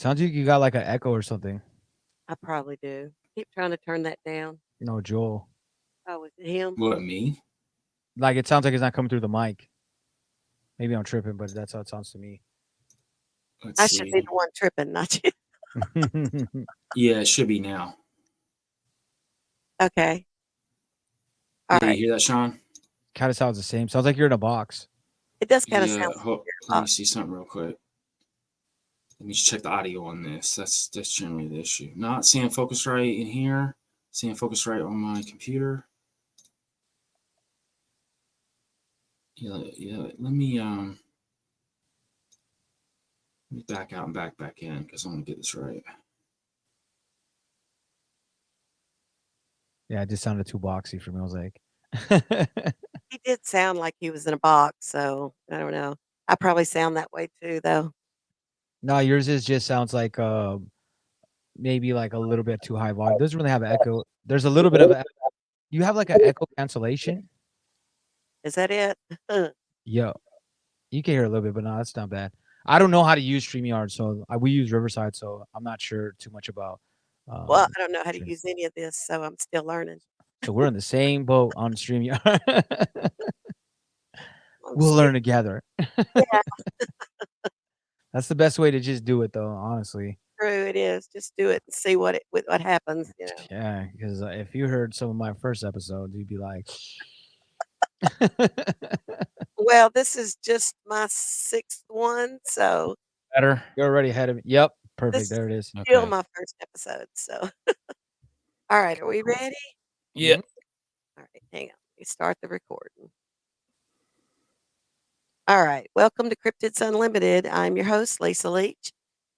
Sounds like you got like an echo or something. I probably do. Keep trying to turn that down. No, Joel. Oh, is it him? What, me? Like it sounds like it's not coming through the mic. Maybe I'm tripping, but that's how it sounds to me. Let's I should be see. the one tripping, not you. Yeah, it should be now. Okay. All Yeah, you right. hear that, Sean? Kind of sounds the same. Sounds like you're in a box. It does kind of Yeah. sound Let like me see something real quick. Let me just check the audio on this. That's generally the issue. Not seeing Focusrite in here. Seeing Focusrite on my computer. Yeah. Let me back out and back in because I want to get this right. Yeah, it just sounded too boxy for me. I was like, he did sound like he was in a box, so I don't know. I probably sound that way too, though. no, yours is just sounds like maybe like a little bit too high volume. Doesn't really have an echo. There's a little bit of a, you have like an echo cancellation. Is that it? Yo, you can hear a little bit, but no, that's not bad. I don't know how to use StreamYard, so we use Riverside, so I'm not sure too much about. Well, Um, I don't know how to Stream. use any of this, so I'm still learning. So we're in the same boat on StreamYard. I'm We'll still, learn together. yeah, That's the best way to just do it, though. Honestly, true. It is. Just do it and see what happens. You know. yeah. Because if you heard some of my first episodes, you'd be like, Well, this is just my sixth one, so Better. "You're already ahead of me." Yep, this perfect. is There it is. still Okay. my first episode. So, all right, are we Cool. ready? Yeah. Mhm. All right, hang on. Let me start the recording. All right. Welcome to Cryptids Unlimited. I'm your host, Lisa Leach.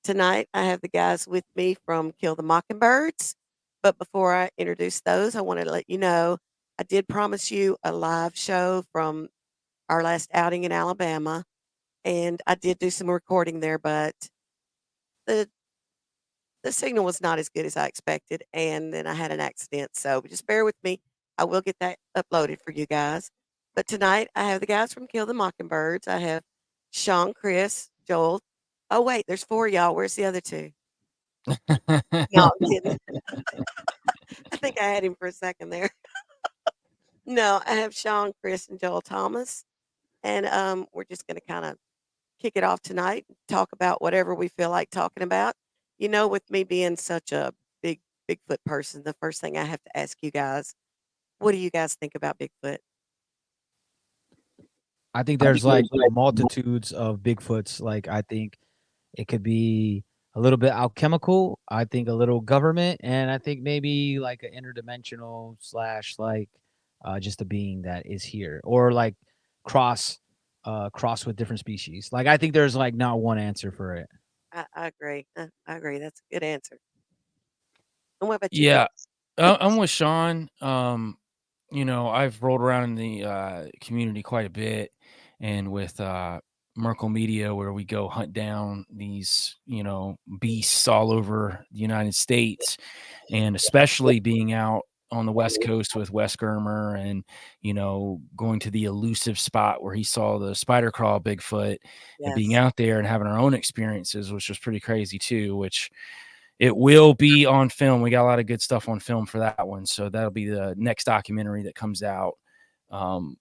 Tonight, I have the guys with me from Kill the Mockingbirds. But before I introduce those, I wanted to let you know I did promise you a live show from our last outing in Alabama. And I did do some recording there, but the the signal was not as good as I expected. And then I had an accident. So just bear with me. I will get that uploaded for you guys. But tonight, I have the guys from Kill the Mockingbirds. I have Sean, Chris, Joel. Oh, wait, there's four of y'all. Where's the other two? No, I'm kidding. I think I had him for a second there. No, I have Sean, Chris, and Joel Thomas. And we're just going to kind of kick it off tonight, talk about whatever we feel like talking about. You know, with me being such a big Bigfoot person, the first thing I have to ask you guys, what do you guys think about Bigfoot? I think there's like multitudes of Bigfoots. Like I think it could be a little bit alchemical. I think a little government, and I think maybe like an interdimensional slash like just a being that is here, or like cross cross with different species. Like I think there's like not one answer for it. I agree. I agree. That's a good answer. And what about you, Yeah. Chris? I'm with Sean. I've rolled around in the community quite a bit, and with Merkle Media, where we go hunt down these, beasts all over the United States, and especially being out on the West Coast with Wes Germer and, going to the elusive spot where he saw the spider crawl Bigfoot and being Yes. out there and having our own experiences, which was pretty crazy too, which it will be on film. We got a lot of good stuff on film for that one. So that'll be the next documentary that comes out, um,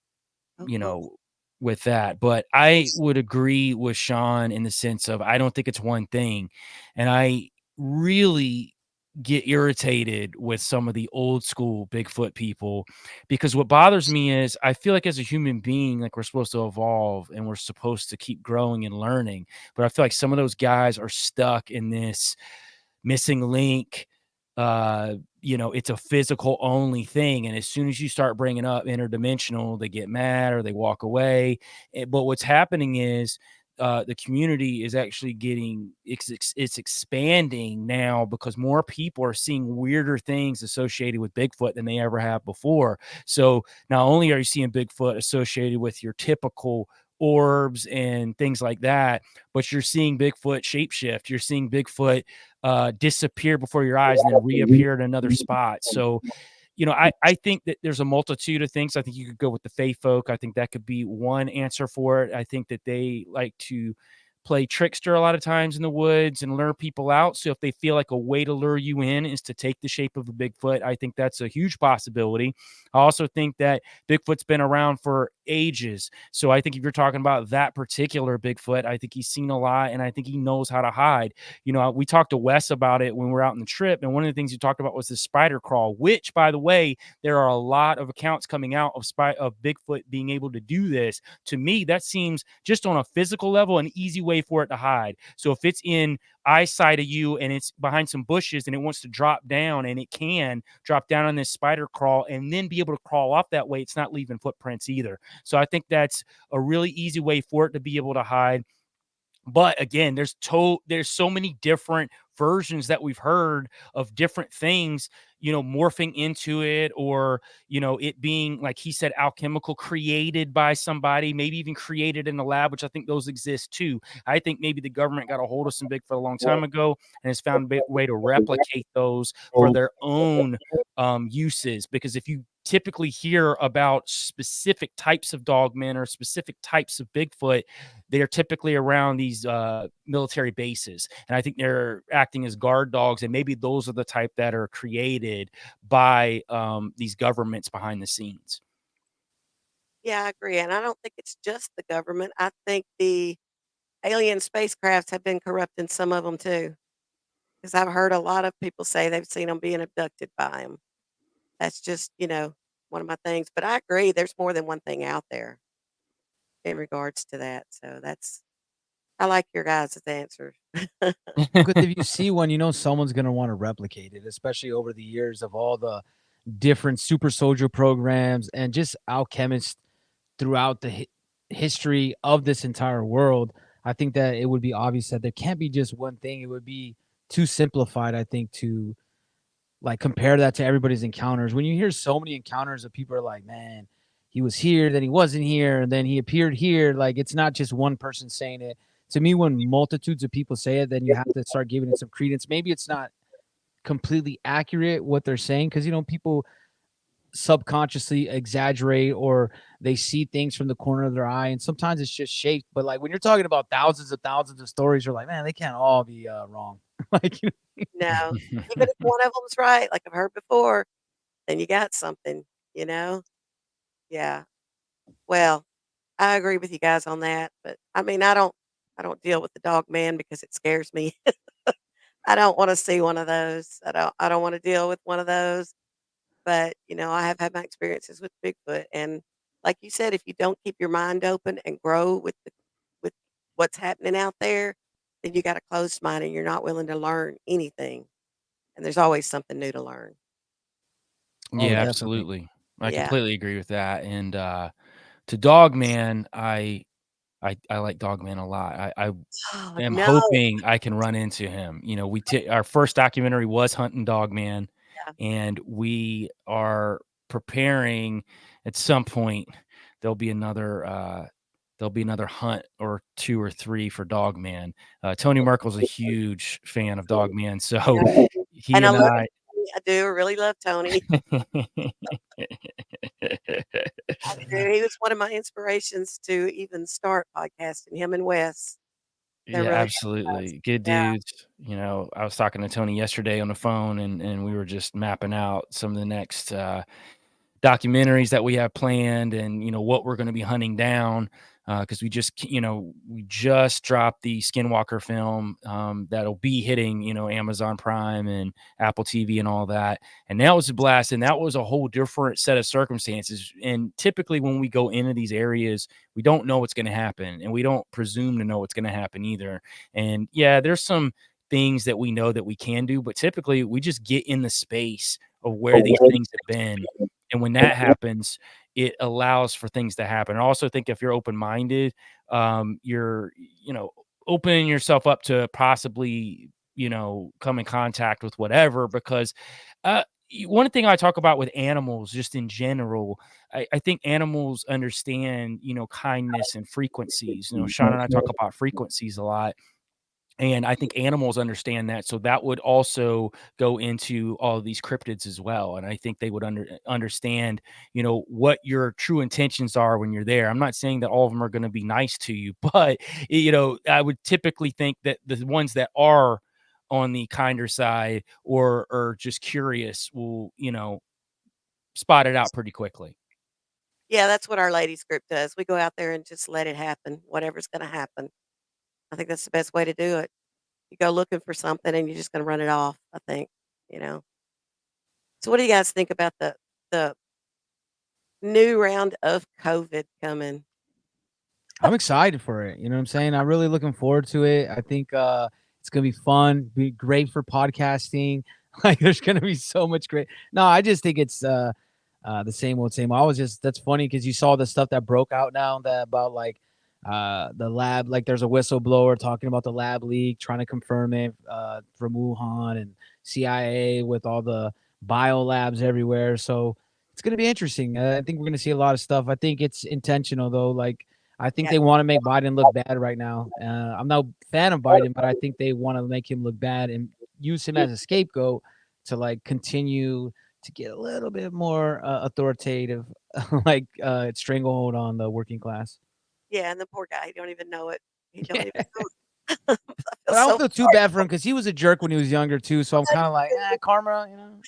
Oh, you cool. know, with that. But I would agree with Sean in the sense of I don't think it's one thing. And I really get irritated with some of the old school Bigfoot people because what bothers me is I feel like as a human being, like we're supposed to evolve and we're supposed to keep growing and learning. But I feel like some of those guys are stuck in this missing link. It's a physical only thing, and as soon as you start bringing up interdimensional, they get mad or they walk away. But what's happening is the community is actually it's expanding now because more people are seeing weirder things associated with Bigfoot than they ever have before. So not only are you seeing Bigfoot associated with your typical orbs and things like that, but you're seeing Bigfoot shapeshift. You're seeing Bigfoot disappear before your eyes and then reappear in another spot. So, I think that there's a multitude of things. I think you could go with the Fae folk. I think that could be one answer for it. I think that they like to play trickster a lot of times in the woods and lure people out. So if they feel like a way to lure you in is to take the shape of a Bigfoot, I think that's a huge possibility. I also think that Bigfoot's been around for ages. So I think if you're talking about that particular Bigfoot, I think he's seen a lot and I think he knows how to hide. We talked to Wes about it when we were out on the trip. And one of the things he talked about was the spider crawl, which, by the way, there are a lot of accounts coming out of Bigfoot being able to do this. To me, that seems just on a physical level an easy way for it to hide. So if it's in eyesight of you and it's behind some bushes and it wants to drop down, and it can drop down on this spider crawl and then be able to crawl off that way, it's not leaving footprints either. So I think that's a really easy way for it to be able to hide. But again, there's so many different versions that we've heard of different things, morphing into it, or it being, like he said, alchemical, created by somebody, maybe even created in the lab, which I think those exist too. I think maybe the government got a hold of some Bigfoot a long time ago and has found a way to replicate those for their own uses. Because if you typically hear about specific types of dogmen or specific types of Bigfoot, they are typically around these military bases. And I think they're acting as guard dogs. And maybe those are the type that are created by these governments behind the scenes. Yeah, I agree, and I don't think it's just the government. I think the alien spacecrafts have been corrupting some of them too, because 'cause I've heard a lot of people say they've seen them being abducted by them. That's just, one of my things, but I agree, there's more than one thing out there in regards to that, so I like your guys' answer. Because if you see one, you know someone's gonna wanna replicate it, especially over the years of all the different super soldier programs and just alchemists throughout the history of this entire world. I think that it would be obvious that there can't be just one thing. It would be too simplified, I think, to like compare that to everybody's encounters. When you hear so many encounters of people are like, man, he was here, then he wasn't here, and then he appeared here. Like it's not just one person saying it. To me, when multitudes of people say it, then you have to start giving it some credence. Maybe it's not completely accurate what they're saying, because people subconsciously exaggerate, or they see things from the corner of their eye, and sometimes it's just shaped. But like when you're talking about thousands of stories, you're like, man, they can't all be wrong. like No, even if one of them's right, like I've heard before, then you got something, you know? Yeah. Well, I agree with you guys on that, but I mean, I don't deal with the dog man because it scares me. I don't wanna see one of those. I don't wanna deal with one of those, but, I have had my experiences with Bigfoot, and like you said, if you don't keep your mind open and grow with what's happening out there, then you got a closed mind and you're not willing to learn anything, and there's always something new to learn. Oh, Yeah, definitely. absolutely. I Yeah. completely agree with that. And to Dogman, I like Dogman a lot. I Oh, am no. hoping I can run into him. Our first documentary was Hunting Dogman, Yeah. and we are preparing at some point. There'll be another hunt or two or three for Dogman. Tony Merkel's a huge fan of Dogman, so Yeah. he And I and love I. Tony. I do. I really love Tony. I do. He was one of my inspirations to even start podcasting, him and Wes. They're Yeah, really good guys. absolutely. Good Yeah. dudes. I was talking to Tony yesterday on the phone, and we were just mapping out some of the next documentaries that we have planned, and what we're going to be hunting down, because we just dropped the Skinwalker film, that'll be hitting Amazon Prime and Apple TV and all that. And that was a blast, and that was a whole different set of circumstances. And typically when we go into these areas, we don't know what's going to happen, and we don't presume to know what's going to happen either. And yeah, there's some things that we know that we can do, but typically we just get in the space of where these things have been. And when that happens, it allows for things to happen. I also think if you're open-minded, you're, opening yourself up to possibly, come in contact with whatever, because one thing I talk about with animals, just in general, I think animals understand, kindness and frequencies. Sean and I talk about frequencies a lot. And I think animals understand that, so that would also go into all of these cryptids as well, and I think they would understand, what your true intentions are when you're there. I'm not saying that all of them are gonna be nice to you, but, I would typically think that the ones that are on the kinder side or just curious will, spot it out pretty quickly. Yeah, that's what our ladies group does. We go out there and just let it happen, whatever's gonna happen. I think that's the best way to do it. You go looking for something and you're just gonna run it off, I think, you know? So what do you guys think about the new round of COVID coming? I'm excited for it. You know what I'm saying? I'm really looking forward to it. I think it's gonna be fun, be great for podcasting. Like there's gonna be so much great. No, I just think it's the same old same. I was just that's funny because you saw the stuff that broke out now that about like the lab, like there's a whistleblower talking about the lab leak, trying to confirm it from Wuhan and CIA with all the bio labs everywhere. So it's gonna be interesting. I think we're gonna see a lot of stuff. I think it's intentional though. Like I think Yeah, they want to make Biden look bad right now. I'm not a fan of Biden, but I think they want to make him look bad and use him as a scapegoat to like continue to get a little bit more authoritative, like stranglehold on the working class. yeah, and the poor guy, he don't even know it. He don't Yeah, even know it. I feel but I don't so feel too bad for him because he was a jerk when he was younger too. So I'm kind of like, karma, you know.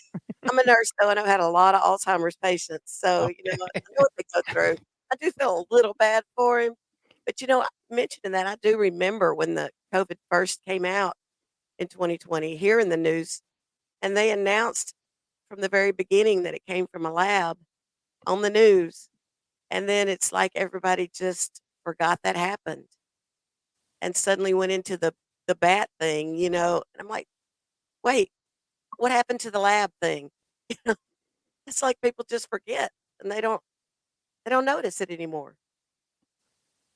I'm a nurse though, and I've had a lot of Alzheimer's patients, so, Okay. I know what they go through. I do feel a little bad for him, but, mentioning that, I do remember when the COVID first came out in 2020 here in the news, and they announced from the very beginning that it came from a lab on the news, and then it's like everybody just forgot that happened and suddenly went into the bat thing, and I'm like, "Wait, what happened to the lab thing?" It's like people just forget, and they don't notice it anymore.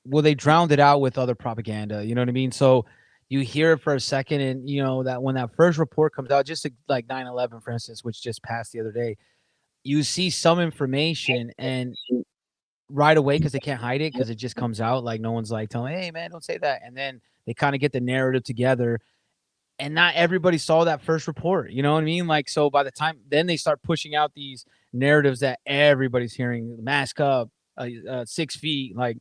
Well, they drowned it out with other propaganda. You know what I mean? So you hear it for a second, and you know that when that first report comes out, like 9/11, for instance, which just passed the other day, you see some information and right away because they can't hide it because it just comes out like no one's like telling, hey man, don't say that, and then they kind of get the narrative together, and not everybody saw that first report. You know what I mean? Like so, by the time then they start pushing out these narratives that everybody's hearing, mask up, 6 feet, like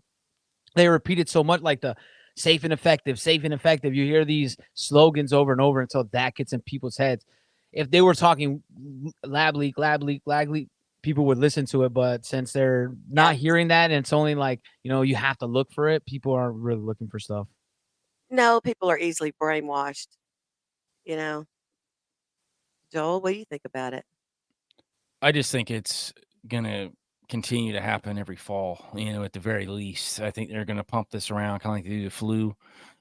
they repeat it so much, like the safe and effective, safe and effective. You hear these slogans over and over until that gets in people's heads. If they were talking lab leak, lab leak, lab leak, people would listen to it. But since they're Yeah. not hearing that, and it's only like, you have to look for it, people aren't really looking for stuff. No, people are easily brainwashed, you know? Joel, what do you think about it? I just think it's gonna continue to happen every fall, at the very least. I think they're gonna pump this around kinda like they do the flu.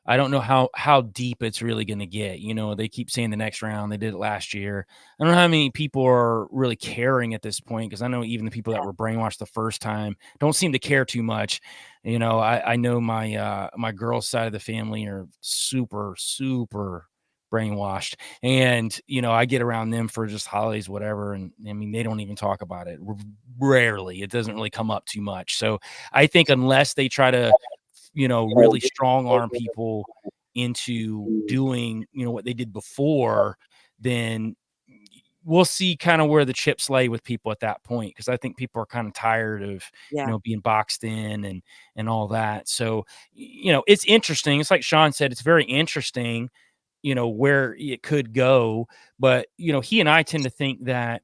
I don't know how deep it's really gonna get. They keep saying the next round. They did it last year. I don't know how many people are really caring at this point because I know even the people that Yeah. were brainwashed the first time don't seem to care too much. I know my girl's side of the family are super, super brainwashed. And, I get around them for just holidays, whatever. And I mean, they don't even talk about it. Rarely. It doesn't really come up too much. So I think unless they try to, really strong arm people into doing, what they did before, then we'll see kind of where the chips lay with people at that point. Cause I think people are kind of tired of, Yeah. being boxed in and all that. So, it's interesting. It's like Sean said, it's very interesting where it could go. But, he and I tend to think that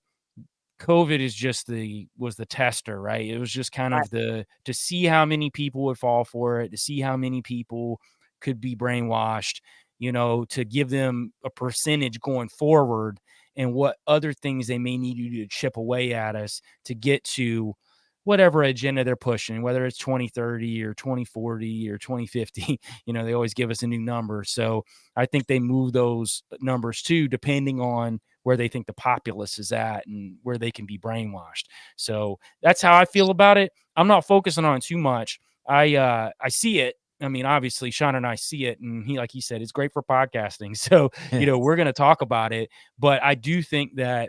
COVID is just was the tester, right? It was just kind Right. of to see how many people would fall for it, to see how many people could be brainwashed, to give them a percentage going forward and what other things they may need to do to chip away at us to get to whatever agenda they're pushing, whether it's 2030 or 2040 or 2050. They always give us a new number. So I think they move those numbers too, depending on where they think the populace is at and where they can be brainwashed. So that's how I feel about it. I'm not focusing on it too much. I see it. I mean, obviously, Sean and I see it, and like he said, it's great for podcasting. So, we're going to talk about it. But I do think that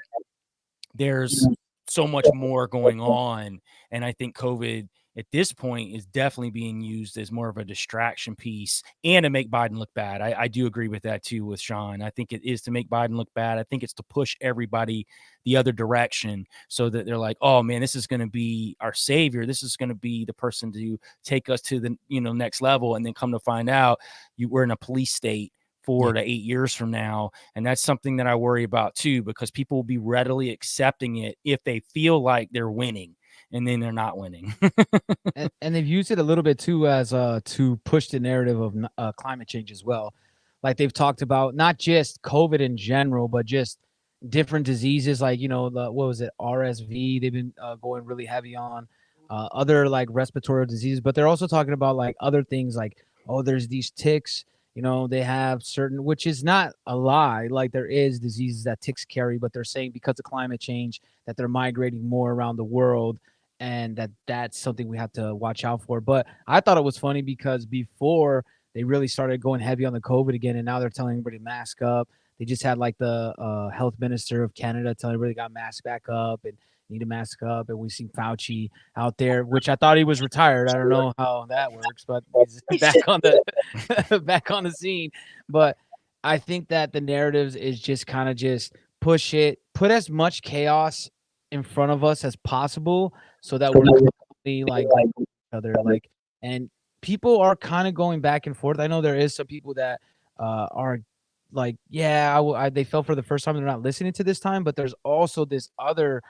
there's so much more going on, and I think COVID at this point is definitely being used as more of a distraction piece and to make Biden look bad. I do agree with that too with Sean. I think it is to make Biden look bad. I think it's to push everybody the other direction so that they're like, oh man, this is going to be our savior. This is going to be the person to take us to the next level. And then come to find out we're in a police state Yeah. 4 to 8 years from now. And that's something that I worry about too, because people will be readily accepting it if they feel like they're winning, and then they're not winning. And they've used it a little bit too as to push the narrative of climate change as well. Like they've talked about not just COVID in general, but just different diseases like what was it, RSV. They've been going really heavy on other like respiratory diseases, but they're also talking about like other things like, oh, there's these ticks. They have certain, which is not a lie. Like there is diseases that ticks carry, but they're saying because of climate change that they're migrating more around the world, and that's something we have to watch out for. But I thought it was funny because before they really started going heavy on the COVID again, and now they're telling everybody to mask up. They just had like the health minister of Canada telling everybody got mask back up and need to mask up. And we've seen Fauci out there, which I thought he was retired. I don't know how that works, but he's back on the back on the scene. But I think that the narratives is just kind of just put as much chaos in front of us as possible so that we're constantly like each other, like, and people are kind of going back and forth. I know there is some people that are like, yeah, they fell for the first time, they're not listening to this time, but there's also this other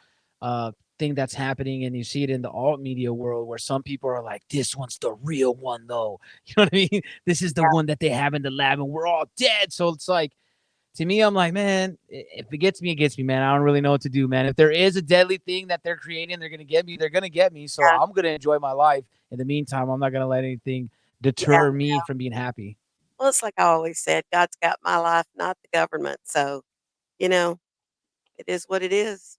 thing that's happening, and you see it in the alt media world where some people are like, this one's the real one though. You know what I mean? This is the one that they have in the lab and we're all dead. So it's like, to me, I'm like, man, if it gets me, it gets me, man. I don't really know what to do, man. If there is a deadly thing that they're creating, they're gonna get me. They're gonna get me. So Yeah. I'm gonna enjoy my life. In the meantime, I'm not gonna let anything deter me from being happy. Well, it's like I always said, God's got my life, not the government. So, you know, it is what it is.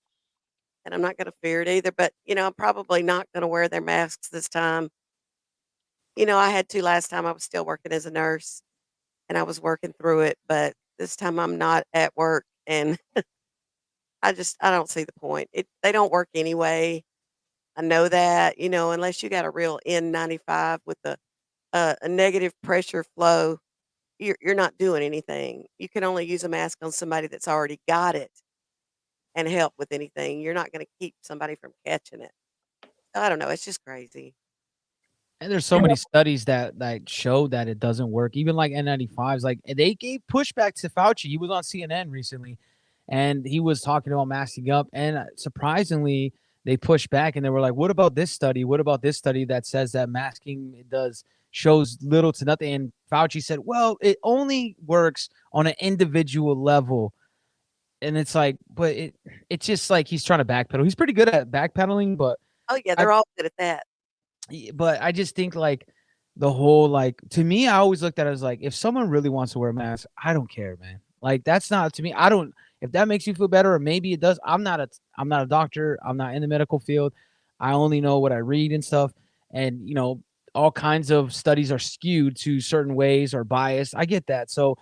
And I'm not going to fear it either. But, I'm probably not going to wear their masks this time. I had to last time. I was still working as a nurse and I was working through it. But this time I'm not at work. And I don't see the point. They don't work anyway. I know that, unless you got a real N95 with a negative pressure flow, you're not doing anything. You can only use a mask on somebody that's already got it and help with anything. You're not gonna keep somebody from catching it. I don't know, it's just crazy. And there's so many studies that show that it doesn't work. Even like N95s, like they gave pushback to Fauci. He was on CNN recently, and he was talking about masking up. And surprisingly, they pushed back and they were like, "What about this study? What about this study that says that masking shows little to nothing?" And Fauci said, "Well, it only works on an individual level." And it's like, but it's just like he's trying to backpedal. He's pretty good at backpedaling, but Oh, yeah, I they're all good at that. but I just think like the whole like, to me, I always looked at it as like, if someone really wants to wear a mask, I don't care, man. Like that's not to me. I don't, if that makes you feel better, or maybe it does. I'm not a doctor. I'm not in the medical field. I only know what I read and stuff. And all kinds of studies are skewed to certain ways or biased. I get that. So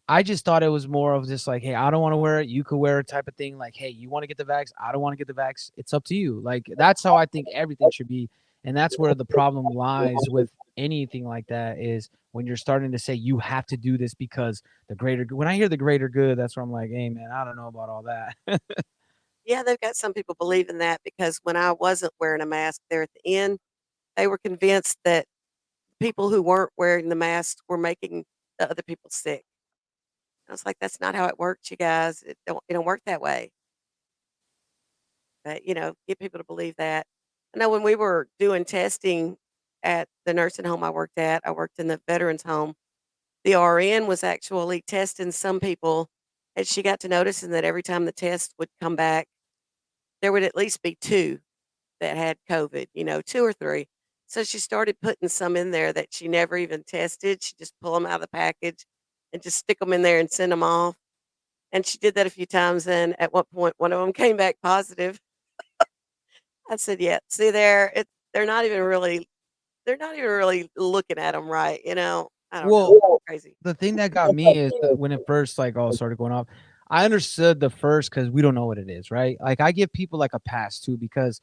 I just thought it was more of just like, hey, I don't want to wear it. You could wear it type of thing. Like, hey, you want to get the vax? I don't want to get the vax. It's up to you. Like that's how I think everything should be. And that's where the problem lies with anything like that, is when you're starting to say you have to do this because the greater good. When I hear the greater good, that's where I'm like, hey man, I don't know about all that. Yeah, they've got some people believing that because when I wasn't wearing a mask there at the end, they were convinced that people who weren't wearing the masks were making the other people sick. I was like, "That's not how it works, you guys. It don't work that way." But, get people to believe that. I know when we were doing testing at the nursing home I worked in the veterans home. The RN was actually testing some people, and she got to noticing that every time the test would come back, there would at least be 2 that had COVID, 2 or 3. So she started putting some in there that she never even tested. She just pull them out of the package and just stick them in there and send them off. And she did that a few times, and at one point, one of them came back positive. I said, "Yeah, see there, they're not even really looking at them right, I don't know, Well, crazy." the thing that got me is that when it first like all started going off, I understood the first because we don't know what it is, right? Like I give people like a pass too, because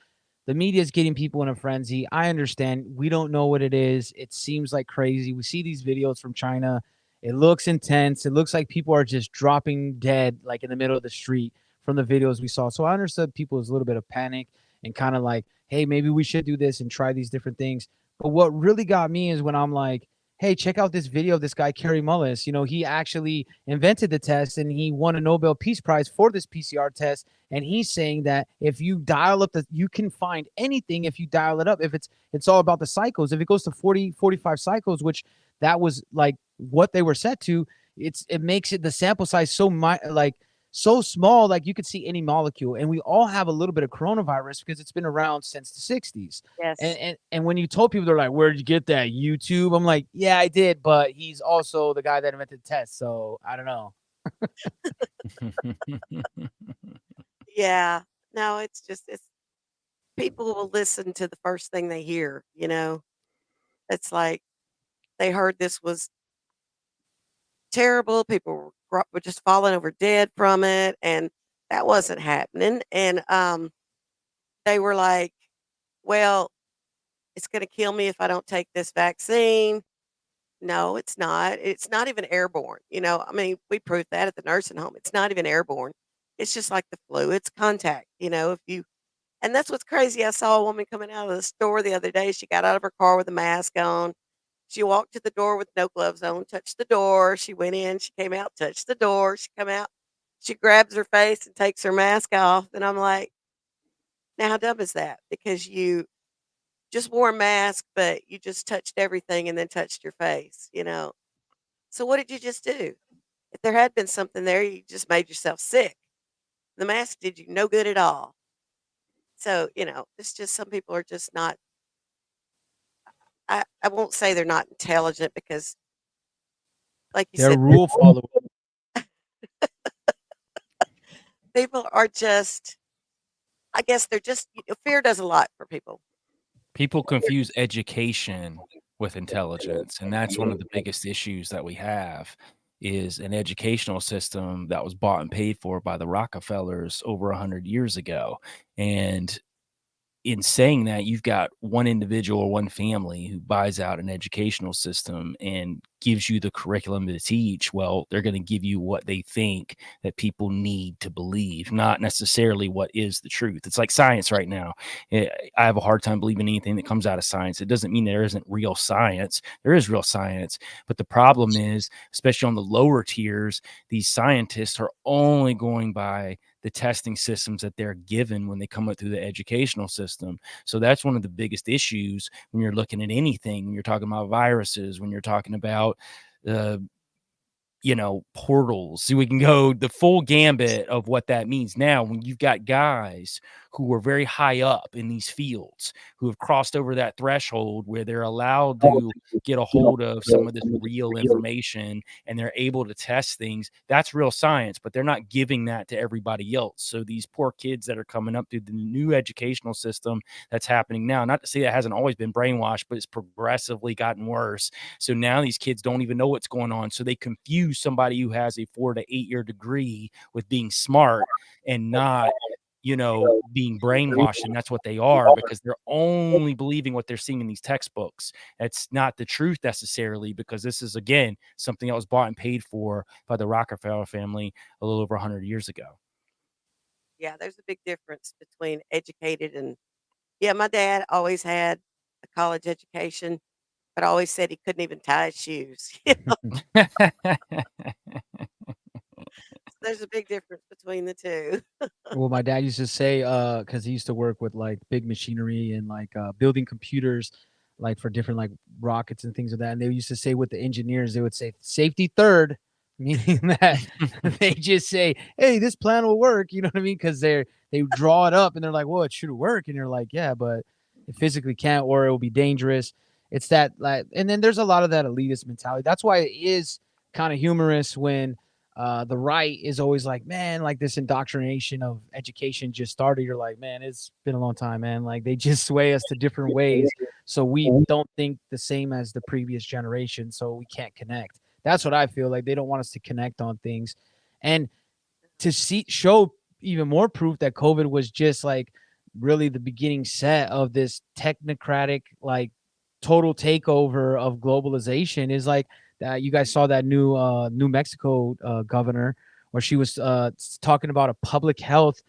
the media is getting people in a frenzy. I understand. We don't know what it is. It seems like crazy. We see these videos from China. It looks intense. It looks like people are just dropping dead, like in the middle of the street from the videos we saw. So I understood people was a little bit of panic and kind of like, hey, maybe we should do this and try these different things. But what really got me is when I'm like, hey, check out this video of this guy, Kerry Mullis. You know, he actually invented the test and he won a Nobel Peace Prize for this PCR test. And he's saying that if you dial up you can find anything if you dial it up. If it's all about the cycles. If it goes to 40, 45 cycles, which that was like what they were set to, it makes it the sample size so small, like you could see any molecule. And we all have a little bit of coronavirus because it's been around since the 60s. And, Yes. and and when you told people, they're like, where'd you get that? YouTube? I'm like, yeah, I did, but he's also the guy that invented the test. So I don't know. Yeah. No, it's just it's people will listen to the first thing they hear, you know? It's like they heard this was terrible, people were just falling over dead from it, and that wasn't happening, and, they were like, "Well, it's gonna kill me if I don't take this vaccine." No, it's not. It's not even airborne, you know? I mean, we proved that at the nursing home. It's not even airborne. It's just like the flu, it's contact, you know, if you and that's what's crazy. I saw a woman coming out of the store the other day. She got out of her car with a mask on. She walked to the door with no gloves on, touched the door. She went in, she came out, touched the door. She come out, she grabs her face and takes her mask off. And I'm like, now how dumb is that? Because you just wore a mask, but you just touched everything and then touched your face, you know? So what did you just do? If there had been something there, you just made yourself sick. The mask did you no good at all. So, you know, it's just some people are just not I won't say they're not intelligent because, like you They're said, rule followers. people are just I guess they're just fear does a lot for people. People confuse education with intelligence, and that's one of the biggest issues that we have is an educational system that was bought and paid for by the Rockefellers over 100 years ago, and in saying that, you've got one individual or one family who buys out an educational system and gives you the curriculum to teach. Well, they're going to give you what they think that people need to believe, not necessarily what is the truth. It's like science right now. I have a hard time believing anything that comes out of science. It doesn't mean there isn't real science. There is real science. But the problem is, especially on the lower tiers, these scientists are only going by the testing systems that they're given when they come up through the educational system. So that's one of the biggest issues when you're looking at anything, when you're talking about viruses, when you're talking about uh, portals. So we can go the full gambit of what that means. Now, when you've got guys who are very high up in these fields, who have crossed over that threshold where they're allowed to get a hold of some of this real information and they're able to test things, that's real science, but they're not giving that to everybody else. So these poor kids that are coming up through the new educational system that's happening now, not to say that hasn't always been brainwashed, but it's progressively gotten worse. So now these kids don't even know what's going on. So they confuse somebody who has a 4 to 8 year degree with being smart and not, being brainwashed. And that's what they are because they're only believing what they're seeing in these textbooks. That's not the truth necessarily, because this is, again, something that was bought and paid for by the Rockefeller family a little over 100 years ago. Yeah, there's a big difference between educated and yeah, my dad always had a college education, but always said he couldn't even tie his shoes. There's a big difference between the 2. Well, my dad used to say, because he used to work with like big machinery and like building computers, like for different like rockets and things of that. And they used to say with the engineers, they would say safety third, meaning that they just say, "Hey, this plan will work." You know what I mean? Because they draw it up and they're like, "Well, it should work," and you're like, "Yeah, but it physically can't, or it will be dangerous." It's that like, and then there's a lot of that elitist mentality. That's why it is kind of humorous when the right is always like, man, like this indoctrination of education just started. You're like, man, it's been a long time, man. Like they just sway us to different ways. So we don't think the same as the previous generation. So we can't connect. That's what I feel like. They don't want us to connect on things. And to show even more proof that COVID was just like really the beginning set of this technocratic, like, total takeover of globalization. Is like that you guys saw that New Mexico governor, where she was talking about a public health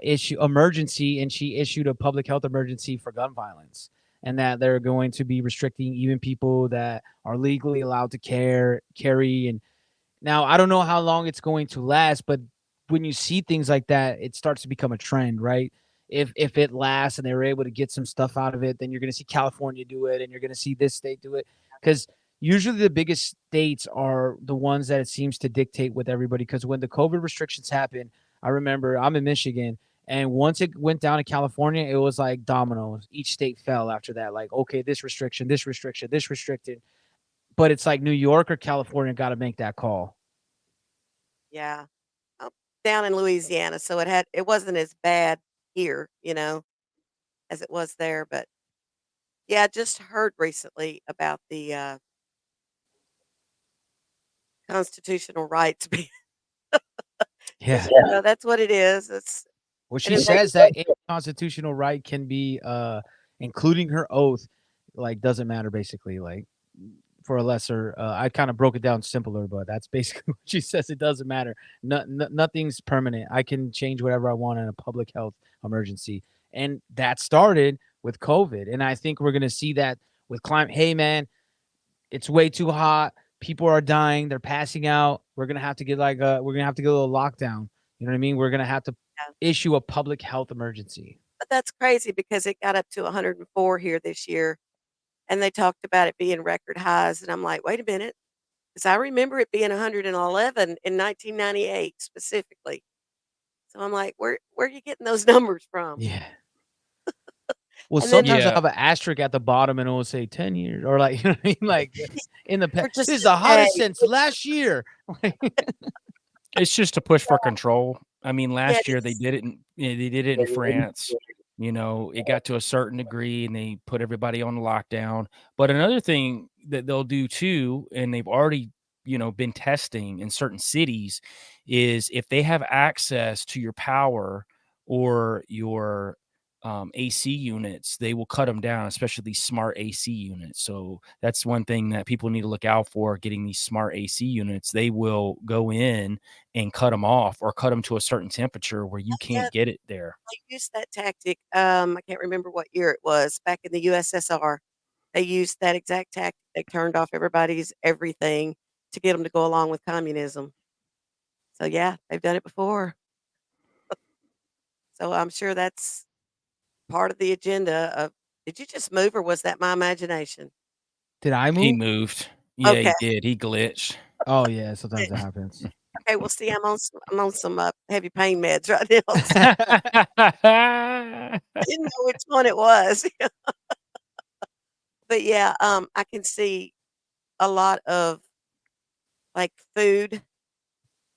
issue emergency, and she issued a public health emergency for gun violence, and that they're going to be restricting even people that are legally allowed to carry. And now I don't know how long it's going to last, but when you see things like that, it starts to become a trend, right? If it lasts and they were able to get some stuff out of it, then you're going to see California do it, and you're going to see this state do it, because usually the biggest states are the ones that it seems to dictate with everybody. Because when the COVID restrictions happened, I remember I'm in Michigan, and once it went down to California, it was like dominoes. Each state fell after that. Like, okay, this restriction, this restriction, this restricted. But it's like New York or California got to make that call. Yeah. I'm down in Louisiana, so it wasn't as bad here, as it was there, but yeah, I just heard recently about the, constitutional rights being Yeah. 'cause, that's what it is. It's Well, and she it makes says that any constitutional right can be, including her oath, like, doesn't matter basically, like, for a lesser. I kind of broke it down simpler, but that's basically what she says. It doesn't matter. Nothing's permanent. I can change whatever I want in a public health emergency, and that started with COVID. And I think we're gonna see that with climate. Hey, man, it's way too hot. People are dying. They're passing out. We're gonna have to get a little lockdown. You know what I mean? We're gonna have to yeah, issue a public health emergency. but that's crazy because it got up to 104 here this year, and they talked about it being record highs, and I'm like, "Wait a minute," because I remember it being 111 in 1998 specifically. So I'm like, "Where are you getting those numbers from?" Yeah. Well, And then sometimes I Yeah. have an asterisk at the bottom and it will say 10 years, or like, you know what I mean? Like, in the or this just is a the day. hottest since last year. It's just a push for control. I mean, Yeah, last it year they is. did it they did it in France. It got to a certain degree and they put everybody on lockdown. But another thing that they'll do too, and they've already, been testing in certain cities, is if they have access to your power or your AC units, they will cut them down, especially these smart AC units. So that's one thing that people need to look out for, getting these smart AC units. They will go in and cut them off or cut them to a certain temperature where you Yeah, can't get it there. they used that tactic, I can't remember what year it was, back in the USSR. They used that exact tactic. They turned off everybody's everything to get them to go along with communism. So, yeah, they've done it before. So, I'm sure that's part of the agenda of did you just move or was that my imagination? Did I He move? moved. Yeah, Okay. he did. He glitched. Oh, yeah, sometimes that happens. Okay, well, see, I'm on some, heavy pain meds right now, so I didn't know which one it was. But, yeah, I can see a lot of, like, food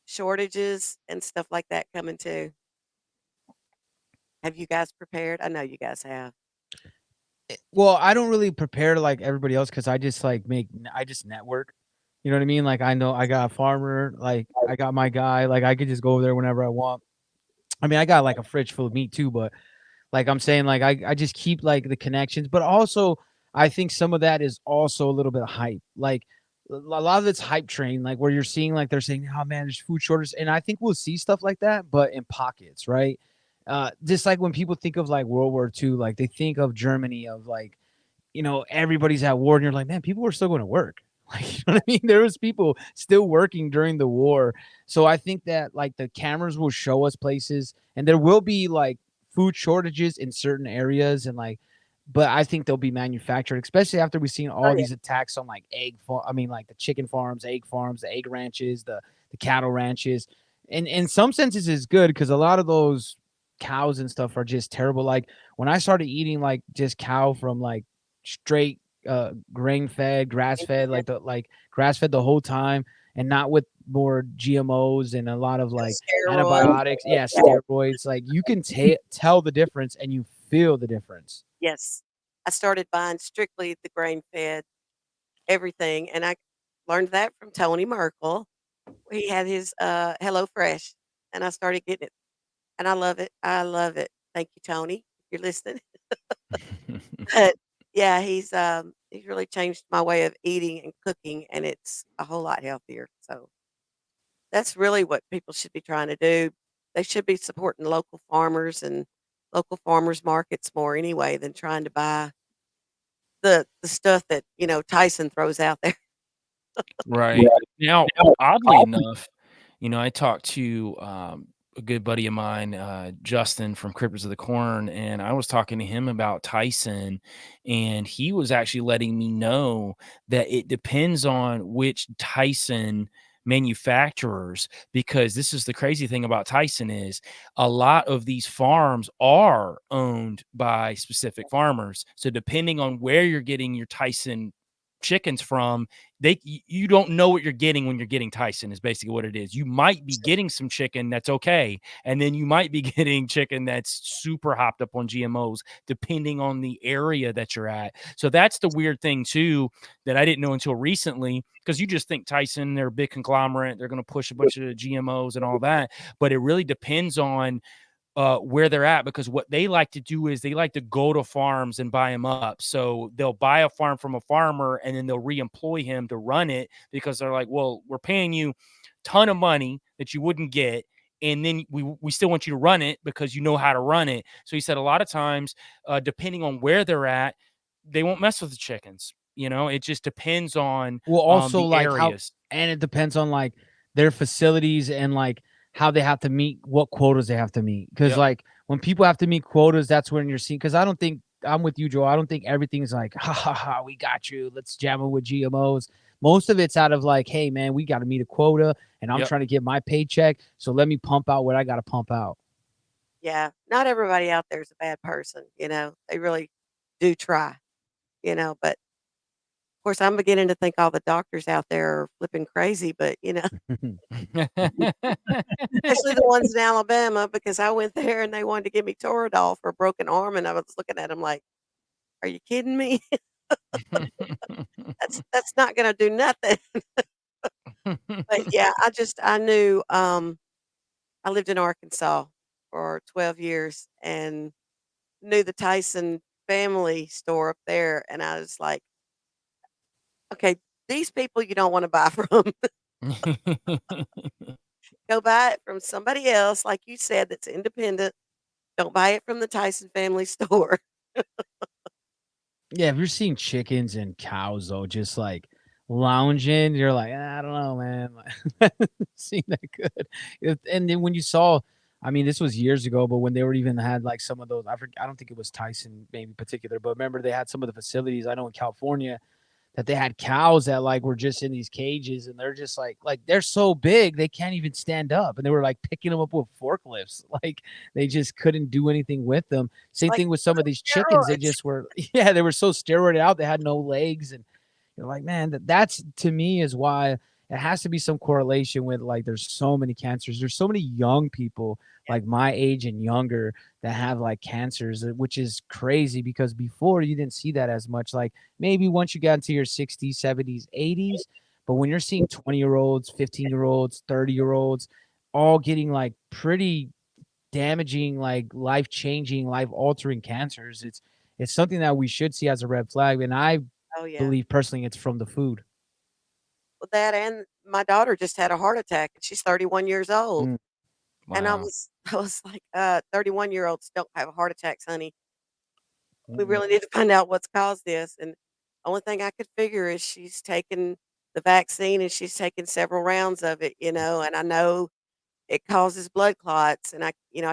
shortages and stuff like that coming too. Have you guys prepared? I know you guys have. Well, I don't really prepare like everybody else because I just network. You know what I mean? Like, I know I got a farmer, like, I got my guy, like, I could just go over there whenever I want. I mean, I got like a fridge full of meat too, but like I'm saying, like, I just keep like the connections, but also I think some of that is also a little bit of hype. Like, a lot of it's hype train, like, where you're seeing like they're saying, "Oh man, there's food shortage," and I think we'll see stuff like that, but in pockets, right? Just like when people think of like World War II, like they think of Germany, of like, everybody's at war, and you're like, man, people were still going to work. Like, you know what I mean? There was people still working during the war. So I think that like the cameras will show us places, and there will be like food shortages in certain areas, and like, but I think they'll be manufactured, especially after we've seen Oh, all yeah. these attacks on like I mean, like the chicken farms, the egg ranches, the cattle ranches. And in some senses is good because a lot of those cows and stuff are just terrible. Like when I started eating like just cow from like straight grain fed, grass fed, like grass fed the whole time, and not with more GMOs and a lot of The like steroids. antibiotics. Yeah, Yeah. steroids. Like you can tell the difference and you feel the difference. Yes. I started buying strictly the grain-fed everything, and I learned that from Tony Merkel. He had his, HelloFresh, and I started getting it, and I love it. I love it. Thank you, Tony. you're listening. But yeah, he's really changed my way of eating and cooking, and it's a whole lot healthier. So that's really what people should be trying to do. They should be supporting local farmers and local farmers markets more anyway than trying to buy the stuff that, Tyson throws out there. Right. Now, oddly enough, I talked to a good buddy of mine, Justin from Cryptids of the Corn, and I was talking to him about Tyson, and he was actually letting me know that it depends on which Tyson manufacturers, because this is the crazy thing about Tyson is a lot of these farms are owned by specific farmers. So depending on where you're getting your Tyson chickens from, you don't know what you're getting when you're getting Tyson is basically what it is. You might be getting some chicken that's okay, and then you might be getting chicken that's super hopped up on GMOs depending on the area that you're at. So that's the weird thing too that I didn't know until recently, because you just think Tyson, they're a big conglomerate, they're going to push a bunch of GMOs and all that, but it really depends on where they're at, because what they like to do is they like to go to farms and buy them up. So they'll buy a farm from a farmer and then they'll re-employ him to run it, because they're like, well, we're paying you a ton of money that you wouldn't get, and then we still want you to run it because you know how to run it. So he said a lot of times, depending on where they're at, they won't mess with the chickens. It just depends on Well, also the like how, areas. and it depends on like their facilities and like how they have to meet what quotas they have to meet. Because Yep. like when people have to meet quotas, that's when you're seeing. Because I don't think I'm with you, Joe. I don't think everything's like ha ha ha, we got you. Let's jam it with GMOs. Most of it's out of like, hey man, we got to meet a quota, and I'm Yep. trying to get my paycheck. So let me pump out what I got to pump out. Yeah, not everybody out there is a bad person, they really do try, but of course, I'm beginning to think all the doctors out there are flipping crazy, but, especially the ones in Alabama, because I went there and they wanted to give me Toradol for a broken arm, and I was looking at them like, "Are you kidding me? That's not gonna do nothing." But, yeah, I knew, I lived in Arkansas for 12 years and knew the Tyson family store up there, and I was like, "Okay, these people you don't wanna buy from. Go buy it from somebody else, like you said, that's independent. Don't buy it from the Tyson family store." Yeah, if you're seeing chickens and cows though, just like lounging, you're like, I don't know, man. Like, seem that good. And then when you saw, I mean, this was years ago, but when they were even had like some of those, I don't think it was Tyson maybe particular, but remember they had some of the facilities I know in California that they had cows that like were just in these cages, and they're just like they're so big they can't even stand up, and they were like picking them up with forklifts. Like they just couldn't do anything with them. Same Like, thing with some of these chickens. They steroids. just were yeah, they were so steroided out. They had no legs, and you're like, man, that's to me is why it has to be some correlation with like there's so many cancers. There's so many young people Yeah. like my age and younger that have like cancers, which is crazy because before you didn't see that as much. Like maybe once you got into your 60s, 70s, 80s, but when you're seeing 20-year-olds, 15-year-olds, 30-year-olds all getting like pretty damaging, like life-changing, life-altering cancers, it's something that we should see as a red flag. And I Oh, yeah. believe personally it's from the food. Well, that and my daughter just had a heart attack, and she's 31 years old. Mm, And I Wow. was I was like, 31-year-olds don't have heart attacks, honey. We mm-mm. really need to find out what's caused this." And only thing I could figure is she's taken the vaccine and she's taken several rounds of it, and I know it causes blood clots. And I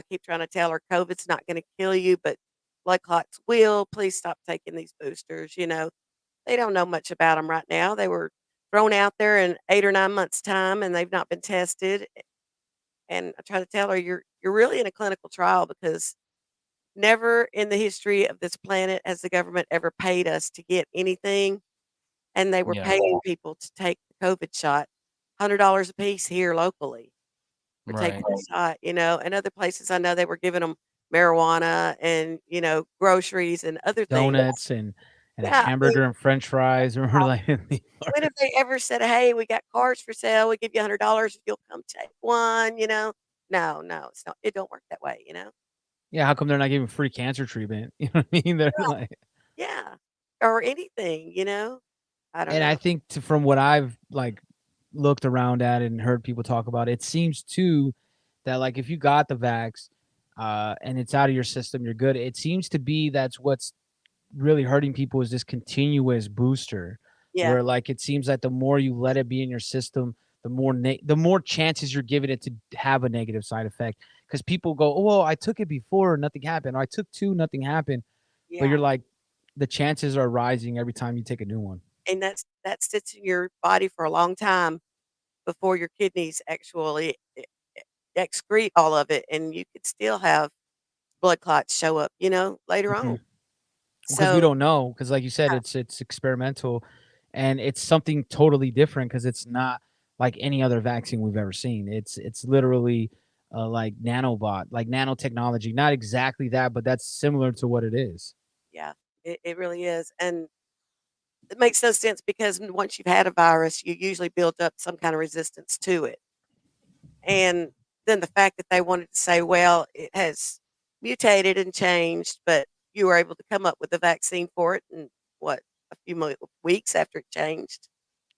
keep trying to tell her COVID's not going to kill you, but blood clots will. Please stop taking these boosters. They don't know much about them right now. They were thrown out there in 8 or 9 months' time, and they've not been tested. And I try to tell her, you're really in a clinical trial because never in the history of this planet has the government ever paid us to get anything, and they were Yeah. paying people to take the COVID shot, $100 a piece here locally for taking Right. the shot, and other places I know they were giving them marijuana and, groceries and other things. Donuts and a Yeah, I mean, hamburger and french fries, or like in the when have they ever said, "Hey, we got cars for sale, we give you $100 if you'll come take one," you know? No, no, it don't work that way, you know? Yeah, how come they're not giving free cancer treatment? You know what I mean? They're Right. like, Yeah. Or anything, I don't and I know. think from what I've like looked around at and heard people talk about, it seems too that like if you got the vax, and it's out of your system, you're good. It seems to be that's what's really hurting people is this continuous booster, Yeah. where like it seems like the more you let it be in your system, the more chances you're giving it to have a negative side effect. Because people go, oh, well, I took it before, nothing happened. Or I took two, nothing happened. But you're Yeah. like, the chances are rising every time you take a new one. And that sits in your body for a long time before your kidneys actually excrete all of it, and you could still have blood clots show up, later on. Because we So, don't know. Because like you said, it's experimental, and it's something totally different. Because it's not like any other vaccine we've ever seen. It's literally like nanobot, like nanotechnology. Not exactly that, but that's similar to what it is. yeah, it really is, and it makes no sense because once you've had a virus, you usually build up some kind of resistance to it, and then the fact that they wanted to say, "Well, it has mutated and changed, but you were able to come up with a vaccine for it in, what, a few weeks after it changed."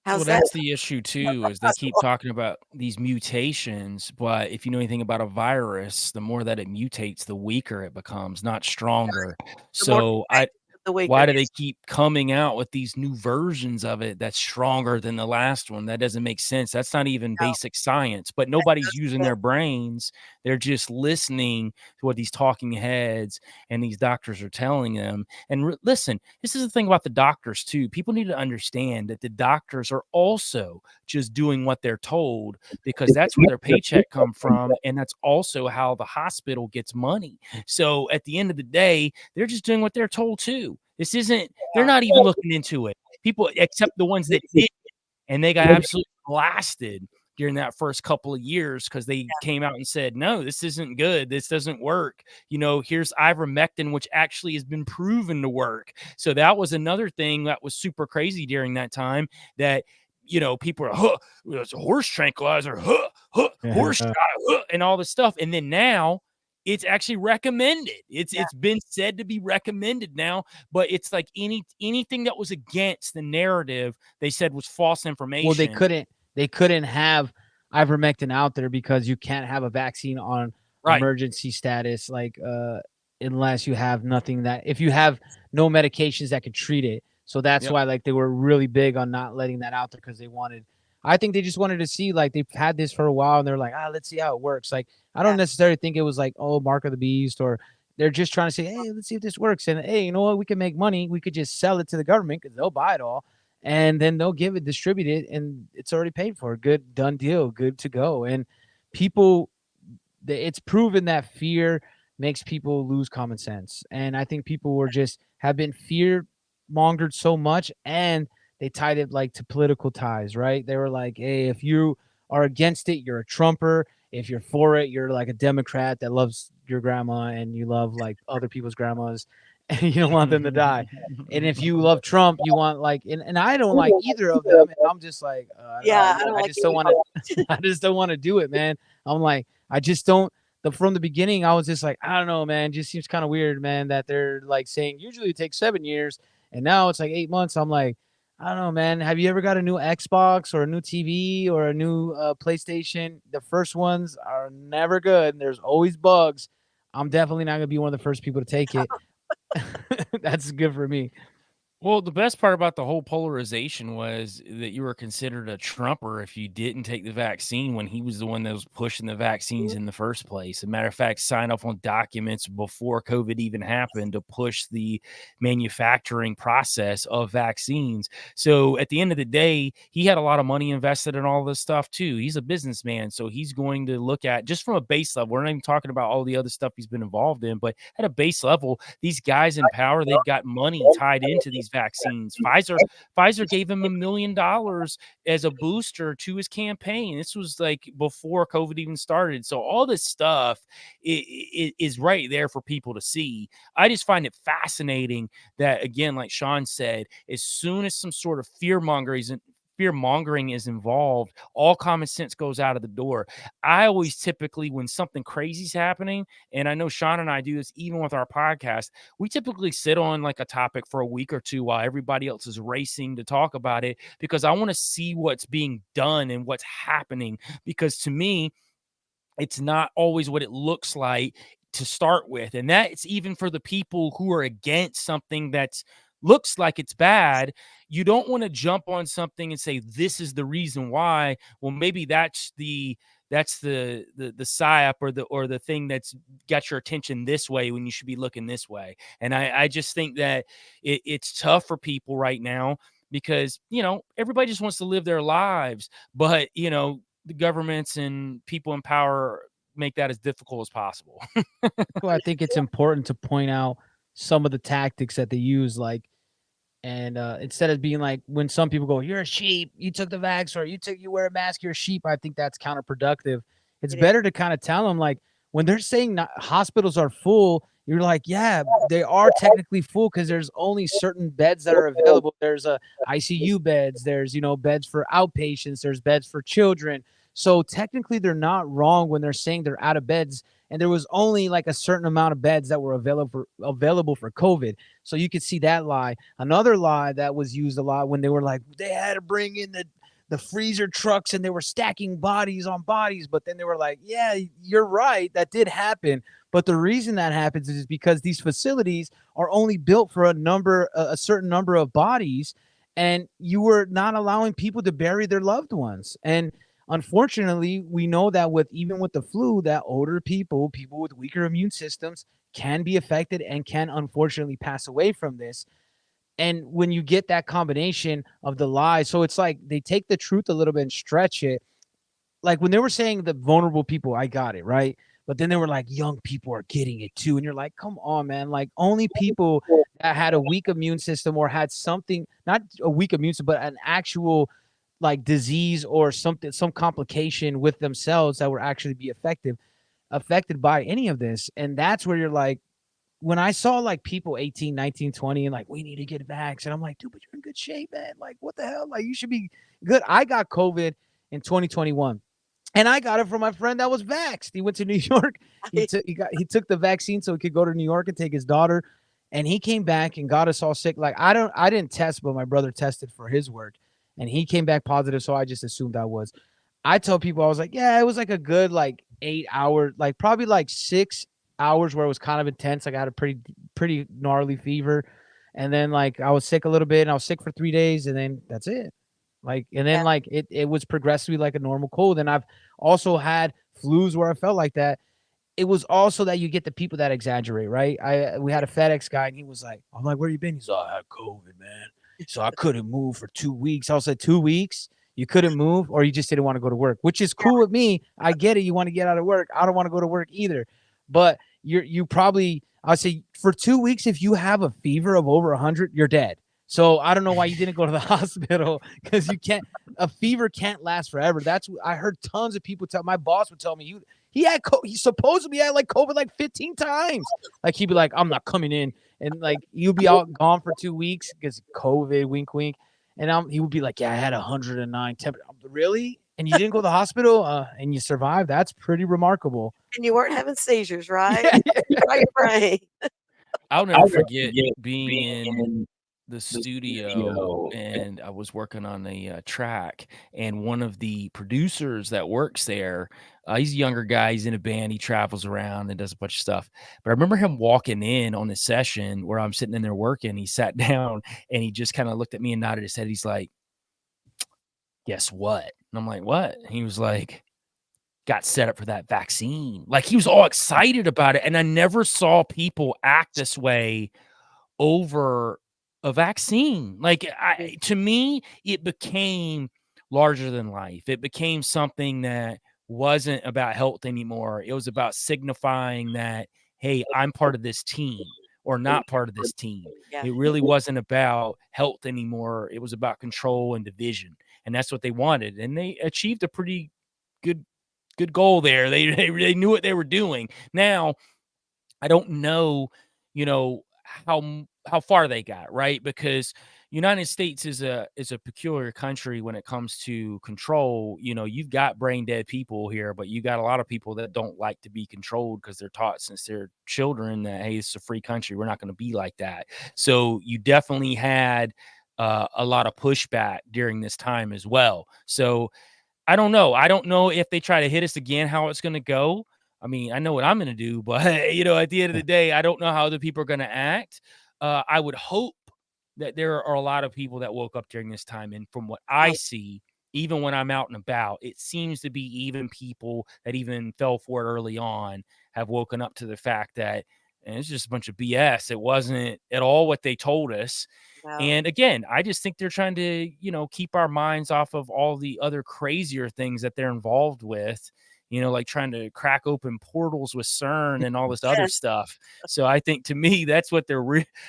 Well, How's that that's the issue too, is they keep possible? talking about these mutations, but if you know anything about a virus, the more that it mutates, the weaker it becomes, not stronger. The more So I contagious, the weaker why it do they is. keep coming out with these new versions of it that's stronger than the last one? That doesn't make sense. That's not even No, basic science, but that nobody's using doesn't. their brains. They're just listening to what these talking heads and these doctors are telling them. And listen, this is the thing about the doctors too. People need to understand that the doctors are also just doing what they're told because that's where their paycheck come from, and that's also how the hospital gets money. So at the end of the day, they're just doing what they're told to. This isn't, they're Yeah, not even looking into it. People, except the ones that did, and they got absolutely blasted during that first couple of years because they came out and said, no, this isn't good. This doesn't work. Here's ivermectin, which actually has been proven to work. So that was another thing that was super crazy during that time that, people are, it's a horse tranquilizer, horse shot, and all this stuff. And then now, it's actually recommended. It's yeah, it's been said to be recommended now, but it's like anything that was against the narrative they said was false Well, they information. couldn't have ivermectin out there because you can't have a vaccine on Right. emergency status, like unless you have nothing that if you have no medications that could treat it. So that's Yep. why like they were really big on not letting that out there because they wanted. I think they just wanted to see like they've had this for a while and they're like, let's see how it works. Like I don't yeah, necessarily think it was like, oh, mark of the beast, or they're just trying to say, hey, let's see if this works. And hey, you know what? We can make money. We could just sell it to the government because they'll buy it all and then they'll distribute it, and it's already paid for. Good, done deal, good to go. And people, it's proven that fear makes people lose common sense. And I think people were just have been fear mongered so much, and they tied it like to political ties, right? They were like, hey, if you are against it, you're a Trumper. If you're for it, you're like a Democrat that loves your grandma and you love like other people's grandmas and you don't want them to die. And if you love Trump, you want like, and I don't like either of them. And I'm just like, I don't know, yeah, I man. don't I like just don't any want part to, of it. I just don't want to do it, man. I'm like, I just don't. From the beginning, I was just like, I don't know, man. Just seems kind of weird, man, that they're like saying usually it takes 7 years, and now it's like 8 months. I'm like, I don't know, man. Have you ever got a new Xbox or a new TV or a new PlayStation? The first ones are never good. And there's always bugs. I'm definitely not gonna be one of the first people to take it. That's good for me. Well, the best part about the whole polarization was that you were considered a Trumper if you didn't take the vaccine when he was the one that was pushing the vaccines in the first place. As a matter of fact, signed off on documents before COVID even happened to push the manufacturing process of vaccines. So at the end of the day, he had a lot of money invested in all this stuff too. He's a businessman, so he's going to look at just from a base level. We're not even talking about all the other stuff he's been involved in, but at a base level, these guys in power, they've got money tied into these vaccines. Pfizer gave him $1 million as a booster to his campaign. This was like before COVID even started. So all this stuff is right there for people to see. I just find it fascinating that, again, like Sean said, as soon as some sort of fear mongering fear mongering is involved, all common sense goes out of the door. I always typically, when something crazy's happening, and I know Sean and I do this even with our podcast, we typically sit on like a topic for a week or two while everybody else is racing to talk about it, because I want to see what's being done and what's happening. Because to me, it's not always what it looks like to start with. And that's even for the people who are against something that's looks like it's bad. You don't want to jump on something and say this is the reason why. Well, maybe that's the psyop or the thing that's got your attention this way when you should be looking this way. And I just think that it's tough for people right now because, everybody just wants to live their lives, but the governments and people in power make that as difficult as possible. Well, I think it's important to point out some of the tactics that they use, like, and instead of being like when some people go, "You're a sheep, you took the vax, or you wear a mask, you're a sheep." I think that's counterproductive. It's It is. better to kind of tell them, like, when they're saying not, hospitals are full, you're like, yeah, they are technically full because there's only certain beds that are available. There's ICU beds, there's beds for outpatients, there's beds for children. So technically, they're not wrong when they're saying they're out of beds, and there was only like a certain amount of beds that were available for COVID. So you could see that lie. Another lie that was used a lot when they were like they had to bring in the freezer trucks and they were stacking bodies on bodies, but then they were like, yeah, you're right, that did happen. But the reason that happens is because these facilities are only built for a certain number of bodies, and you were not allowing people to bury their loved ones. And unfortunately, we know that even with the flu, that older people with weaker immune systems can be affected and can unfortunately pass away from this. And when you get that combination of the lies, so it's like they take the truth a little bit and stretch it. Like when they were saying the vulnerable people, I got it, right? But then they were like, young people are getting it too. And you're like, come on, man. Like only people that had a weak immune system or had something, not a weak immune system, but an actual like disease or something, some complication with themselves that were actually be affected by any of this. And that's where you're like, when I saw like people 18, 19, 20 and like, we need to get vax. And I'm like, dude, but you're in good shape, man. Like, what the hell? Like, you should be good. I got COVID in 2021. And I got it from my friend that was vaxxed. He went to New York. He took the vaccine so he could go to New York and take his daughter. And he came back and got us all sick. Like I didn't test, but my brother tested for his work, and he came back positive. So I just assumed I was. I told people I was like, yeah, it was like a good like 8 hour, like probably like 6 hours where it was kind of intense. Like I had a pretty gnarly fever, and then like I was sick a little bit, and I was sick for 3 days, and then that's it. Like, and then Yeah. like it was progressively like a normal cold. And I've also had flus where I felt like that. It was also that you get the people that exaggerate, right? We had a FedEx guy and he was like, I'm like, where you been? He's like, I had COVID, man. So I couldn't move for 2 weeks. I was like, 2 weeks? You couldn't move, or you just didn't want to go to work, which is cool with me. I get it. You want to get out of work. I don't want to go to work either. But you probably, I'll say for 2 weeks, if you have a fever of over 100, you're dead. So I don't know why you didn't go to the hospital, because you can't. A fever can't last forever. That's I heard tons of people tell. My boss would tell me he supposedly had like COVID like 15 times. Like he'd be like, I'm not coming in, and like you'll be out gone for 2 weeks because COVID, wink wink. And he would be like, yeah, I had 109 temperature. Really? And you didn't go to the hospital, and you survived? That's pretty remarkable. And you weren't having seizures, right? Yeah, yeah. By your brain. I'll never forget being in in the the studio studio. and I was working on a track, and one of the producers that works there, he's a younger guy. He's in a band. He travels around and does a bunch of stuff. But I remember him walking in on the session where I'm sitting in there working. He sat down and he just kind of looked at me and nodded his head. He's like, guess what? And I'm like, what? And he was like, got set up for that vaccine. Like he was all excited about it. And I never saw people act this way over a vaccine. Like to me, it became larger than life. It became something that wasn't about health anymore. It was about signifying that, hey, I'm part of this team or not part of this team. Yeah. It really wasn't about health anymore. It was about control and division. And that's what they wanted. And they achieved a pretty good goal there. They knew what they were doing. Now, I don't know, how far they got, right? Because, United States is a peculiar country when it comes to control. You've got brain dead people here, but you got a lot of people that don't like to be controlled because they're taught since they're children that, hey, it's a free country. We're not going to be like that. So you definitely had a lot of pushback during this time as well. So I don't know. I don't know if they try to hit us again, how it's going to go. I mean, I know what I'm going to do, but at the end of the day, I don't know how other people are going to act. I would hope that there are a lot of people that woke up during this time. And from what I Oh, see, even when I'm out and about, it seems to be even people that even fell for it early on have woken up to the fact that it's just a bunch of BS. It wasn't at all what they told us. no. And again, I just think they're trying to, keep our minds off of all the other crazier things that they're involved with, like trying to crack open portals with CERN and all this other Yes. stuff. So I think to me, that's what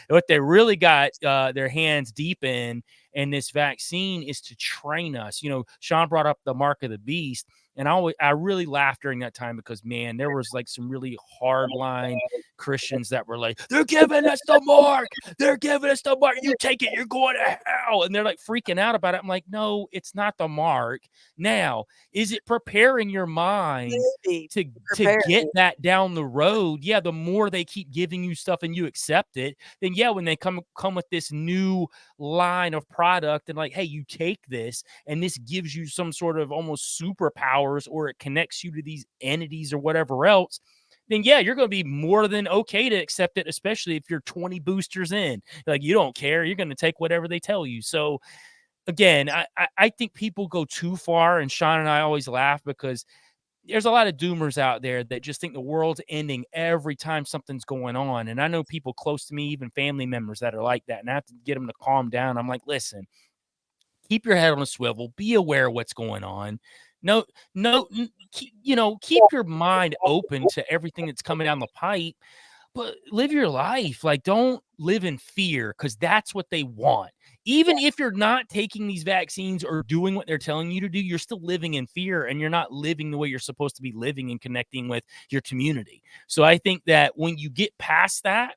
what they really got their hands deep in. And this vaccine is to train us. Sean brought up the mark of the beast. And I really laughed during that time because, man, there was like some really hard line Christians that were like, they're giving us the mark. They're giving us the mark. You take it, you're going to hell. And they're like freaking out about it. I'm like, no, it's not the mark. Now, is it preparing your mind Maybe to get preparing. that down the road? Yeah, the more they keep giving you stuff and you accept it, then yeah, when they come with this new line of product and like, hey, you take this and this gives you some sort of almost superpowers, or it connects you to these entities or whatever else, then yeah, you're going to be more than okay to accept it, especially if you're 20 boosters in. Like, you don't care. You're going to take whatever they tell you. So again, I think people go too far, and Sean and I always laugh because there's a lot of doomers out there that just think the world's ending every time something's going on. And I know people close to me, even family members, that are like that. And I have to get them to calm down. I'm like, listen, keep your head on a swivel, be aware of what's going on. No, no, keep your mind open to everything that's coming down the pipe, but live your life. Like, don't live in fear, because that's what they want. Even if you're not taking these vaccines or doing what they're telling you to do, you're still living in fear, and you're not living the way you're supposed to be living and connecting with your community. So I think that when you get past that,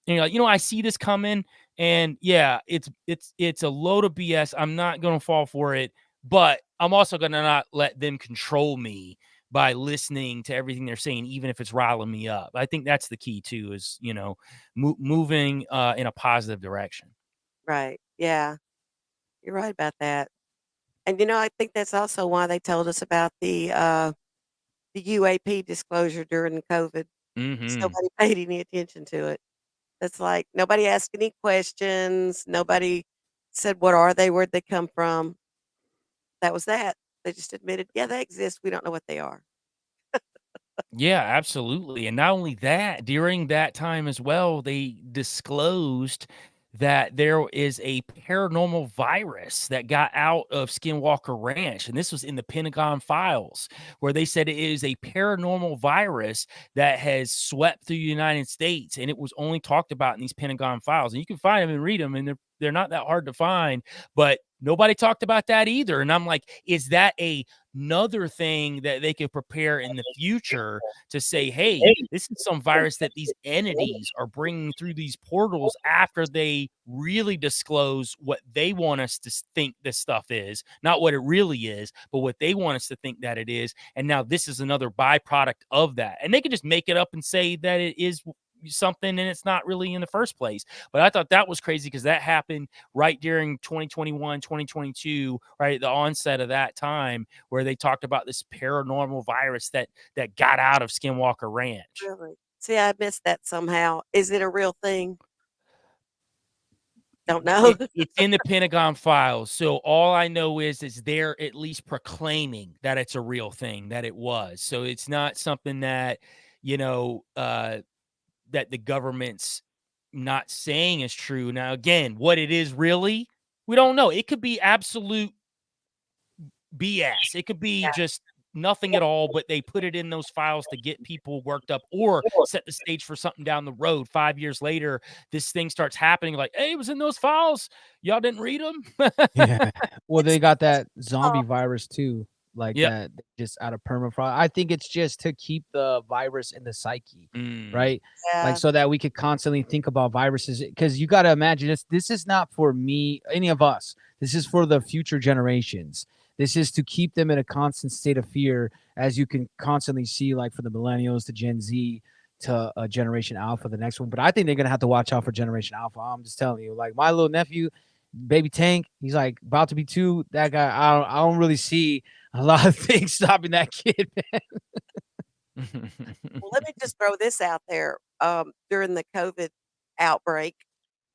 and you're like, I see this coming, and yeah, it's a load of BS. I'm not going to fall for it, but I'm also going to not let them control me by listening to everything they're saying, even if it's riling me up. I think that's the key too, is, moving in a positive direction. Right. Yeah. You're right about that. And I think that's also why they told us about the UAP disclosure during the COVID, 'cause Hmm. nobody paid any attention to it. It's like nobody asked any questions. Nobody said, "What are they? Where'd they come from?" That was that. They just admitted, "Yeah, they exist. We don't know what they are." Yeah, absolutely. And not only that, during that time as well, they disclosed that there is a paranormal virus that got out of Skinwalker Ranch. And this was in the Pentagon files, where they said it is a paranormal virus that has swept through the United States. And it was only talked about in these Pentagon files. And you can find them and read them, and they're not that hard to find. But nobody talked about that either. And I'm like, is that another thing that they could prepare in the future to say, hey, this is some virus that these entities are bringing through these portals after they really disclose what they want us to think this stuff is, not what it really is, but what they want us to think that it is. And now this is another byproduct of that. And they could just make it up and say that it is something and it's not really in the first place. But I thought that was crazy because that happened right during 2021, 2022, right at the onset of that time, where they talked about this paranormal virus that got out of Skinwalker Ranch. Really? See, I missed that somehow. Is it a real thing? Don't know. It's in the Pentagon files. So all I know is they're at least proclaiming that it's a real thing, that it was. So it's not something that, you know, that the government's not saying is true. Now, again, what it is really, we don't know. It could be absolute BS. It could be Yeah. just nothing at all, but they put it in those files to get people worked up or set the stage for something down the road. 5 years later, this thing starts happening like, hey, it was in those files. Y'all didn't read them. Yeah. Well, It's they got that oh, zombie virus too. like Yep. that just out of permafrost. I think it's just to keep the virus in the psyche, Mm. right? Like Yeah. so that we could constantly think about viruses because you got to imagine this is not for me, any of us. This is for the future generations. This is to keep them in a constant state of fear, as you can constantly see, like for the millennials to Gen Z to Generation Alpha, the next one. But I think they're gonna have to watch out for Generation Alpha. I'm just telling you, like my little nephew, baby Tank, he's like about to be 2. That guy, I don't really see a lot of things stopping that kid, man. Well, let me just throw this out there. During the COVID outbreak,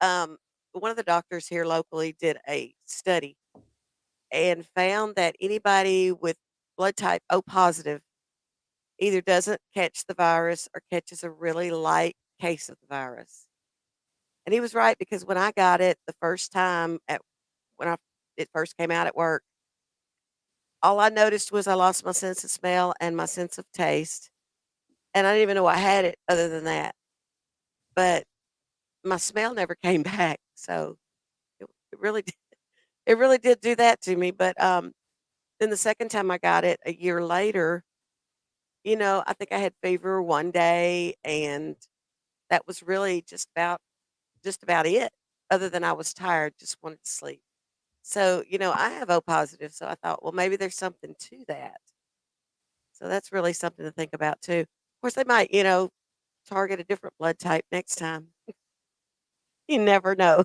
um, one of the doctors here locally did a study and found that anybody with blood type O positive either doesn't catch the virus or catches a really light case of the virus. And he was right because when I got it the first time when it first came out at work, all I noticed was I lost my sense of smell and my sense of taste. And I didn't even know I had it other than that. But my smell never came back. So it really did, it really did do that to me. But then the second time I got it a year later, I think I had fever one day and that was really just about it. Other than I was tired, just wanted to sleep. So, I have O positive, so I thought, well, maybe there's something to that. So that's really something to think about too. Of course, they might, target a different blood type next time. You never know.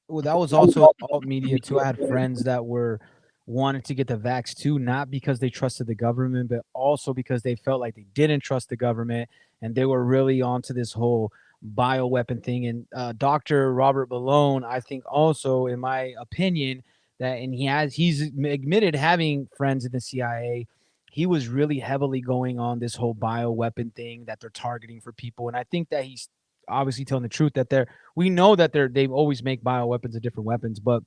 Well, that was also alt media too. I had friends that were wanted to get the vax too, not because they trusted the government, but also because they felt like they didn't trust the government, and they were really onto this whole bioweapon thing. And Dr. Robert Malone, I think, also, in my opinion, that and he's admitted having friends in the CIA. He was really heavily going on this whole bioweapon thing that they're targeting for people, and I think that he's obviously telling the truth that we know that they always make bioweapons of different weapons, but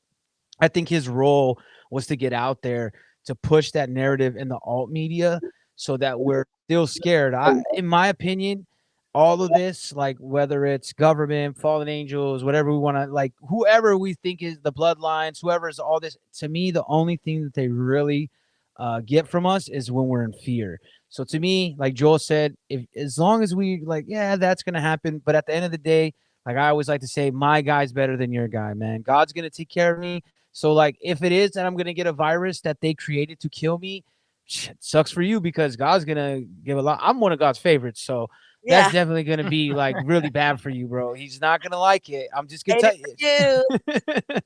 I think his role was to get out there to push that narrative in the alt media so that we're still scared. In my opinion, all of this, like whether it's government, fallen angels, whatever we want to, like whoever we think is the bloodlines, whoever is all this, to me, the only thing that they really get from us is when we're in fear. So to me, like Joel said, if as long as we like, yeah, that's gonna happen. But at the end of the day, like I always like to say, my guy's better than your guy, man. God's gonna take care of me. So like if it is that I'm gonna get a virus that they created to kill me, it sucks for you because God's gonna give a lot. I'm one of God's favorites, so that's Yeah, definitely gonna be like really bad for you, bro. He's not gonna like it. I'm just gonna hate it tell for you. you.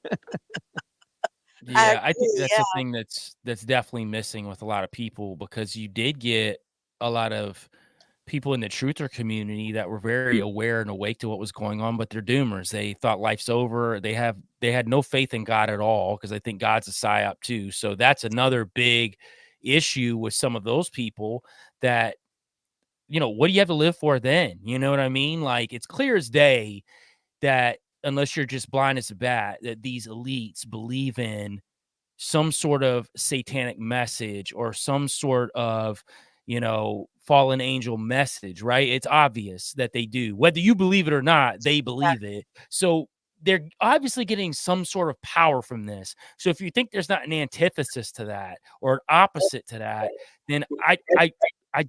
I Yeah, I think agree. that's a Yeah, thing that's definitely missing with a lot of people because you did get a lot of people in the truther community that were very aware and awake to what was going on, but they're doomers. They thought life's over. They had no faith in God at all because they think God's a psyop too. So that's another big issue with some of those people that, what do you have to live for then? You know what I mean? Like it's clear as day that unless you're just blind as a bat, that these elites believe in some sort of satanic message or some sort of, fallen angel message, right? It's obvious that they do. Whether you believe it or not, they believe it. So they're obviously getting some sort of power from this. So if you think there's not an antithesis to that or an opposite to that, then I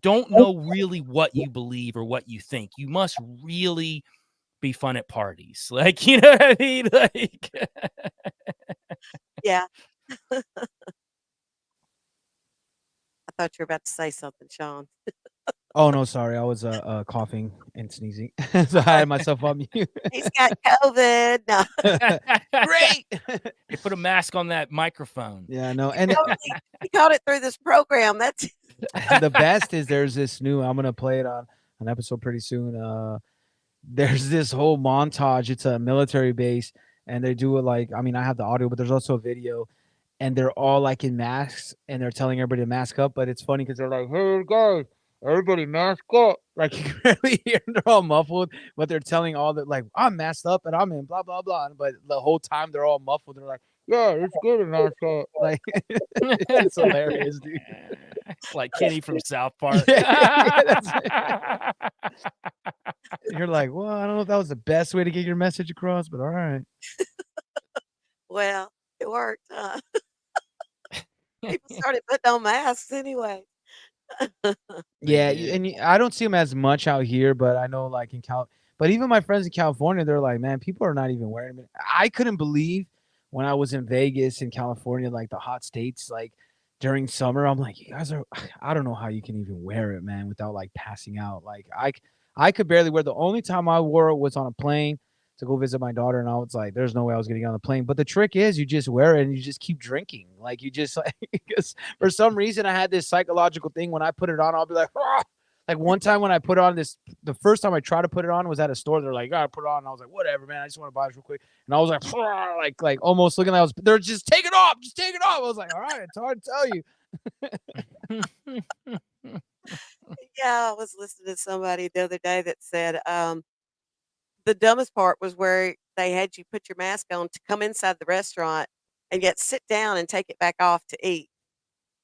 don't know really what you believe or what you think. You must really be fun at parties. Like, you know what I mean? Like yeah. I thought you were about to say something, Sean. Oh no, sorry, I was coughing and sneezing, so I had myself on mute. He's got COVID. No, Great. They put a mask on that microphone. Yeah, no, he and totally he caught it through this program. That's the best is there's this new. I'm gonna play it on an episode pretty soon. There's this whole montage. It's a military base, and they do it like, I mean, I have the audio, but there's also a video, and they're all like in masks, and they're telling everybody to mask up. But it's funny because they're like, "Hey guys, everybody mask up!" Like you can really hear they're all muffled, but they're telling all that like, "I'm masked up and I'm in blah blah blah." But the whole time they're all muffled. They're like, "Yeah, it's good to mask up." Like it's just hilarious, dude. Like Kenny from South Park. Yeah, yeah, that's it. You're like, well, I don't know if that was the best way to get your message across, but all right. well, it worked. Huh? People started putting on masks anyway. They Yeah, did. I don't see them as much out here, but I know like in Cal. But even my friends in California, they're like, man, people are not even wearing them. I couldn't believe when I was in Vegas in California, like the hot states, like during summer. I'm like, you guys are. I don't know how you can even wear it, man, without like passing out. Like I could barely wear. The only time I wore it was on a plane to go visit my daughter, and I was like, there's no way I was getting on the plane. But the trick is, you just wear it and you just keep drinking. Like you just like because for some reason I had this psychological thing when I put it on, I'll be like, "Ah!" Like one time when I put on this, the first time I tried to put it on was at a store. They're like, "Gotta put it on." And I was like, "Whatever, man. I just want to buy this real quick." And I was like, "Ah!" like almost looking like I was. They're just take it off, just take it off. I was like, "All right, it's hard to tell you." Yeah, I was listening to somebody the other day that said, the dumbest part was where they had you put your mask on to come inside the restaurant and yet sit down and take it back off to eat.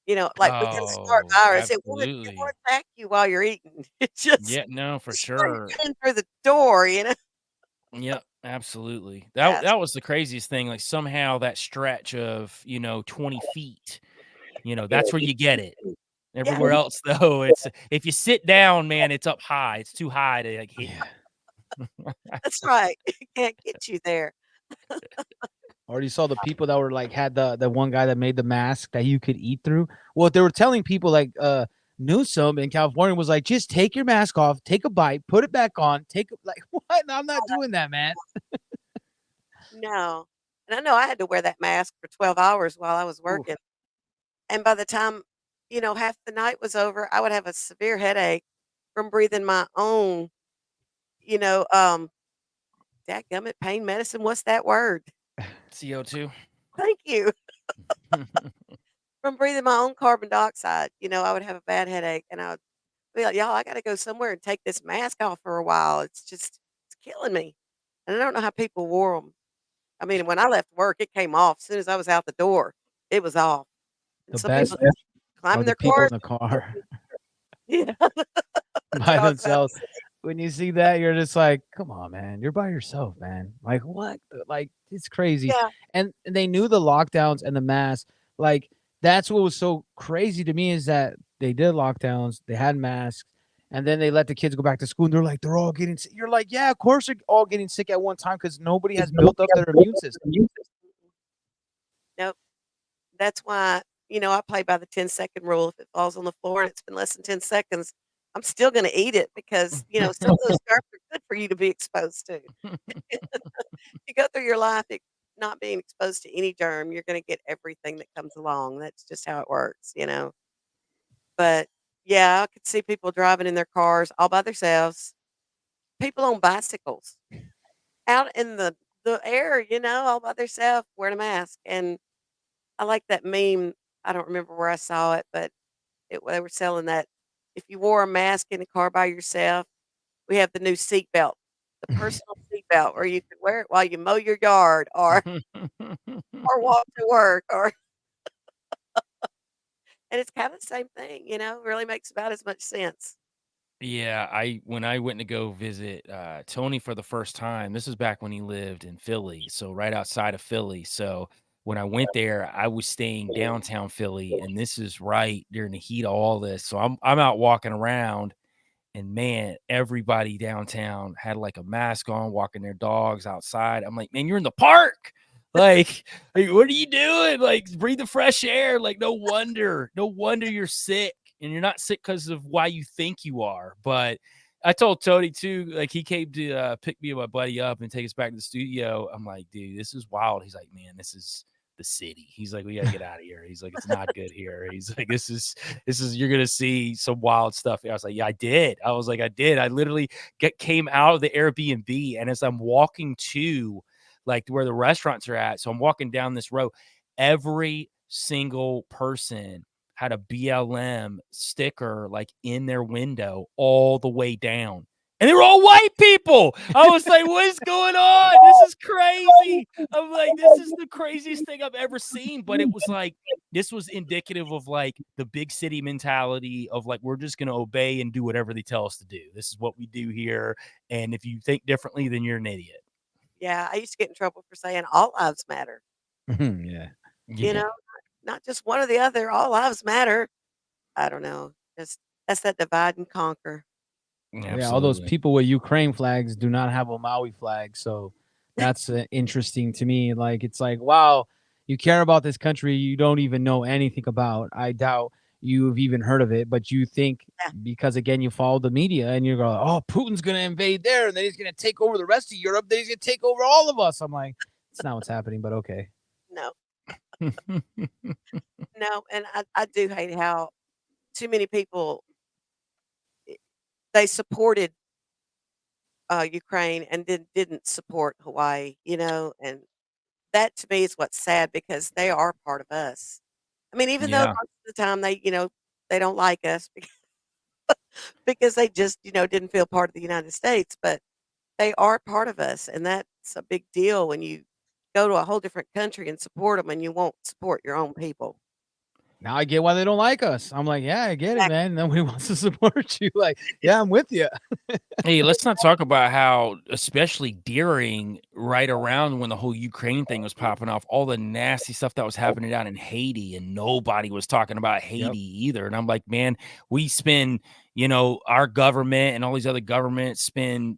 Like with the smart Oh, virus, it won't absolutely. attack you while you're eating. It just Yeah, no, for start sure. running through the door. Yep, absolutely. That Yes. that was the craziest thing. Like somehow that stretch of 20 feet, that's where you get it. Yeah, Everywhere else, though, it's if you sit down, man, it's up high. It's too high to like hit Yeah. you. that's right. It can't get you there. Already saw the people that were like had the one guy that made the mask that you could eat through. Well, they were telling people like Newsom in California was like, just take your mask off, take a bite, put it back on, like what? No, I'm not doing that, man. No. And I know I had to wear that mask for 12 hours while I was Oof. working. And by the time, half the night was over, I would have a severe headache from breathing my own, you know, um, dadgummit pain medicine. What's that word? CO2. Thank you. From breathing my own carbon dioxide, I would have a bad headache and I would be like, y'all, I got to go somewhere and take this mask off for a while. It's killing me. And I don't know how people wore them. I mean, when I left work, it came off. As soon as I was out the door, it was off. And The some people best just are climbing the their people in cars. the car Yeah, that's by what I was about to themselves. say. When you see that, you're just like, come on, man, you're by yourself, man. Like what? Like it's crazy. Yeah, And they knew the lockdowns and the masks. Like that's what was so crazy to me is that they did lockdowns, they had masks, and then they let the kids go back to school. And they're like, they're all getting sick. You're like, yeah, of course they're all getting sick at one time because nobody has built up their immune system. nope. That's why, I play by the 10-second rule. If it falls on the floor and it's been less than 10 seconds, I'm still going to eat it because, some of those germs are good for you to be exposed to. You go through your life not being exposed to any germ, you're going to get everything that comes along. That's just how it works. But yeah, I could see people driving in their cars all by themselves, people on bicycles out in the air, all by themselves wearing a mask. And I like that meme. I don't remember where I saw it, but they were selling that if you wore a mask in the car by yourself, we have the new seat belt, the personal seat belt, where you could wear it while you mow your yard or walk to work or and it's kinda the same thing, really makes about as much sense. Yeah, I when I went to go visit Tony for the first time, this was back when he lived in Philly, so right outside of Philly. So when I went there, I was staying downtown Philly, and this is right during the heat of all this. So I'm out walking around, and man, everybody downtown had like a mask on, walking their dogs outside. I'm like, man, you're in the park. Like, what are you doing? Like, breathe the fresh air. Like, no wonder you're sick. And you're not sick because of why you think you are. But I told Tony too, like he came to pick me and my buddy up and take us back to the studio. I'm like, dude, this is wild. He's like, man, this is the city. He's like, we gotta get out of here. He's like, it's not good here. He's like, this is you're gonna see some wild stuff. I was like, yeah, I did. I was like, I did. I literally came out of the Airbnb, and as I'm walking to like where the restaurants are at, so I'm walking down this road, every single person had a BLM sticker like in their window all the way down. And they were all white people. I was like, what is going on? This is crazy. I'm like, this is the craziest thing I've ever seen. But it was like, this was indicative of like the big city mentality of like, we're just going to obey and do whatever they tell us to do. This is what we do here. And if you think differently, then you're an idiot. Yeah, I used to get in trouble for saying all lives matter, Yeah. you Yeah. know? not just one or the other. All lives matter. I don't know. Just that's that divide and conquer. Well, yeah, all those Absolutely. people with Ukraine flags do not have a Maui flag, so that's interesting to me. Like, it's like, wow, you care about this country you don't even know anything about. I doubt you've even heard of it, but you think Yeah. because again you follow the media and you're going, oh, Putin's gonna invade there, and then he's gonna take over the rest of Europe. Then he's gonna take over all of us. I'm like, it's not what's happening, but okay. No, no, and I do hate how too many people they supported Ukraine and then didn't support Hawaii. And that to me is what's sad because they are part of us. I mean, even though Yeah. most of the time they don't like us because they just didn't feel part of the United States, but they are part of us, and that's a big deal when you go to a whole different country and support them, and you won't support your own people. Now I get why they don't like us. I'm like, yeah, I get it, man. Nobody wants to support you. Like, yeah, I'm with you. Hey, let's not talk about how, especially during right around when the whole Ukraine thing was popping off, all the nasty stuff that was happening down in Haiti, and nobody was talking about Yep. Haiti either. And I'm like, man, we spend, our government and all these other governments spend,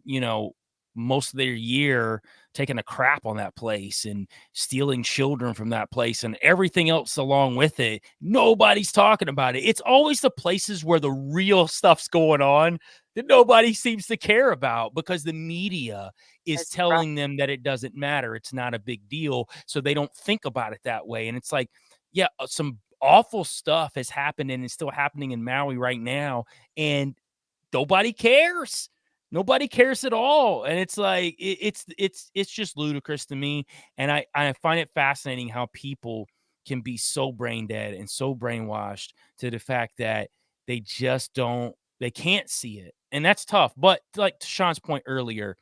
most of their year taking a crap on that place and stealing children from that place and everything else along with it. Nobody's talking about it. It's always the places where the real stuff's going on that nobody seems to care about because the media is That's right. telling them that it doesn't matter. It's not a big deal. So they don't think about it that way. And it's like, yeah, some awful stuff has happened and it's still happening in Maui right now. And nobody cares. Nobody cares at all. And it's like it's just ludicrous to me. And I find it fascinating how people can be so brain dead and so brainwashed to the fact that they can't see it. And that's tough. But like to Sean's point earlier,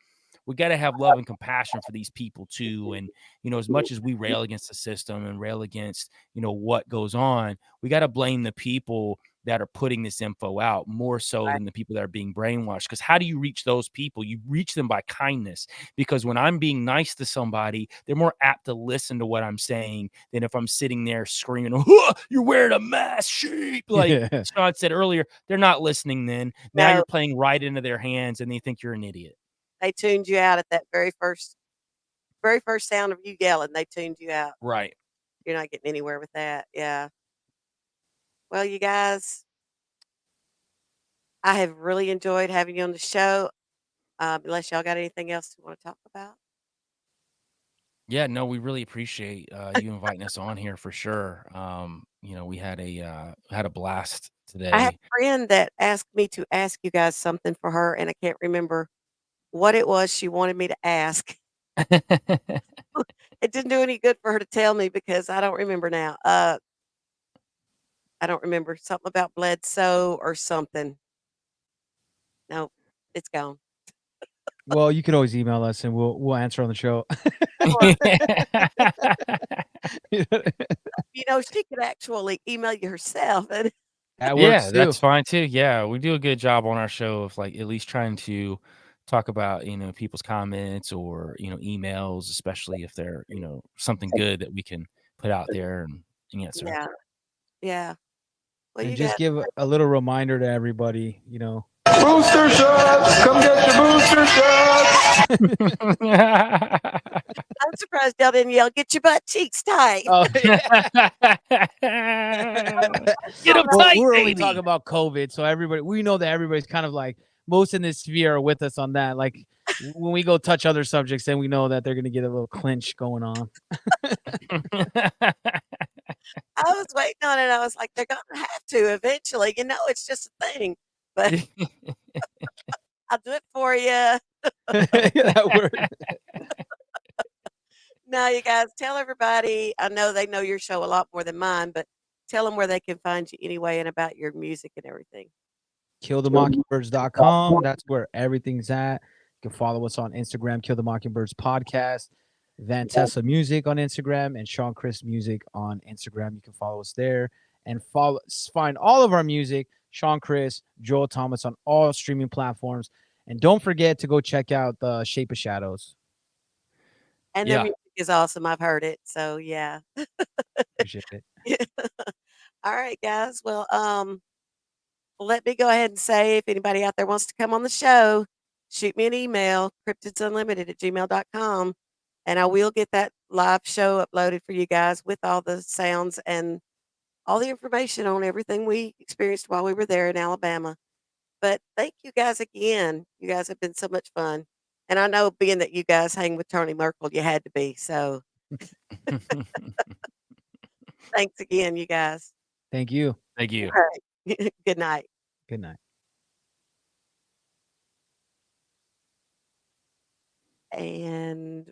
we got to have love and compassion for these people too. And as much as we rail against the system and rail against, what goes on, we got to blame the people that are putting this info out more so Right. than the people that are being brainwashed. Because how do you reach those people? You reach them by kindness. Because when I'm being nice to somebody, they're more apt to listen to what I'm saying than if I'm sitting there screaming, oh, you're wearing a mask, sheep. Like Yeah. Sean said earlier, they're not listening then. Now No, you're playing right into their hands and they think you're an idiot. they tuned you out at that very first sound of you yelling. They tuned you out. Right. You're not getting anywhere with that. Yeah. Well, you guys, I have really enjoyed having you on the show. Unless y'all got anything else you want to talk about. Yeah, no, we really appreciate you inviting us on here for sure. We had a blast I have today. a friend that asked me to ask you guys something for her, and I can't remember what it was she wanted me to ask. It didn't do any good for her to tell me because I don't remember now. I don't remember something about Bledsoe or something. No, it's gone. Well, you could always email us and we'll answer on the show. Or, she could actually email you herself. And That works Yeah, too. that's fine too. Yeah, we do a good job on our show of like at least trying to talk about, people's comments or, emails, especially if they're, something good that we can put out there and answer. yeah, yeah. Well, And you just guys, give a little reminder to everybody, Booster shots! Come get your booster shots! I'm surprised y'all didn't yell, "Get your butt cheeks tight." Oh, yeah. Get them Well, tight, we're only talking baby. about COVID, so we know that everybody's kind of like most in this sphere are with us on that. Like when we go touch other subjects, then we know that they're gonna get a little clinch going on. I was waiting on it. I was like, "They're gonna have to eventually. It's just a thing." But I'll do it for you. That word. Now, you guys, tell everybody. I know they know your show a lot more than mine, but tell them where they can find you anyway and about your music and everything. KillTheMockingbirds.com. That's where everything's at. You can follow us on Instagram, Kill the Mockingbirds Podcast, Vantessa Music on Instagram, and Sean Chris Music on Instagram. You can follow us there and find all of our music, Sean Chris, Joel Thomas on all streaming platforms. And don't forget to go check out the Shape of Shadows. And their Yeah. music is awesome. I've heard it. So, yeah. Appreciate it. All right, guys. Well, let me go ahead and say if anybody out there wants to come on the show, shoot me an email, cryptidsunlimited@gmail.com, and I will get that live show uploaded for you guys with all the sounds and all the information on everything we experienced while we were there in Alabama. But thank you guys again. You guys have been so much fun. And I know being that you guys hang with Tony Merkel, you had to be. So thanks again, you guys. Thank you. Thank you. All right. Good night. Good night. And